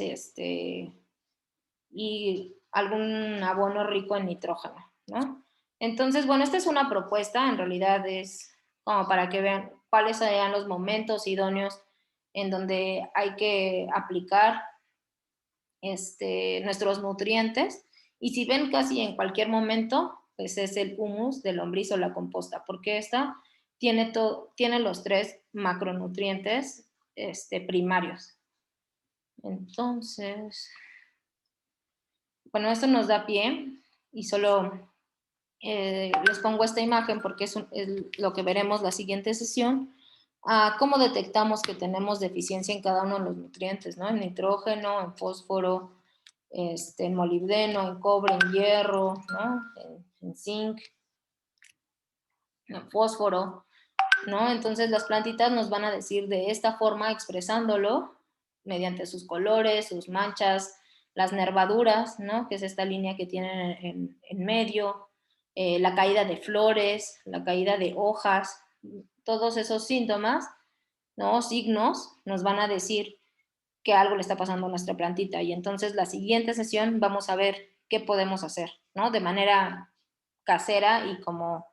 A: y algún abono rico en nitrógeno, ¿no? Entonces, bueno, esta es una propuesta, en realidad es como para que vean cuáles serían los momentos idóneos en donde hay que aplicar nuestros nutrientes, y si ven casi en cualquier momento, pues es el humus de lombriz o la composta, porque esta tiene los 3 macronutrientes primarios. Entonces, bueno, esto nos da pie y solo les pongo esta imagen porque es lo que veremos la siguiente sesión, a cómo detectamos que tenemos deficiencia en cada uno de los nutrientes, ¿no? En nitrógeno, en fósforo, en molibdeno, en cobre, en hierro, ¿no? En zinc, en fósforo, ¿no? Entonces las plantitas nos van a decir de esta forma, expresándolo mediante sus colores, sus manchas, las nervaduras, ¿no? Que es esta línea que tienen en medio, la caída de flores, la caída de hojas, todos esos síntomas, ¿no? Signos nos van a decir que algo le está pasando a nuestra plantita, y entonces la siguiente sesión vamos a ver qué podemos hacer, ¿no? De manera casera y como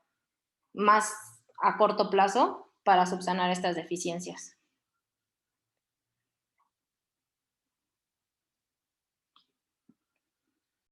A: más a corto plazo para subsanar estas deficiencias.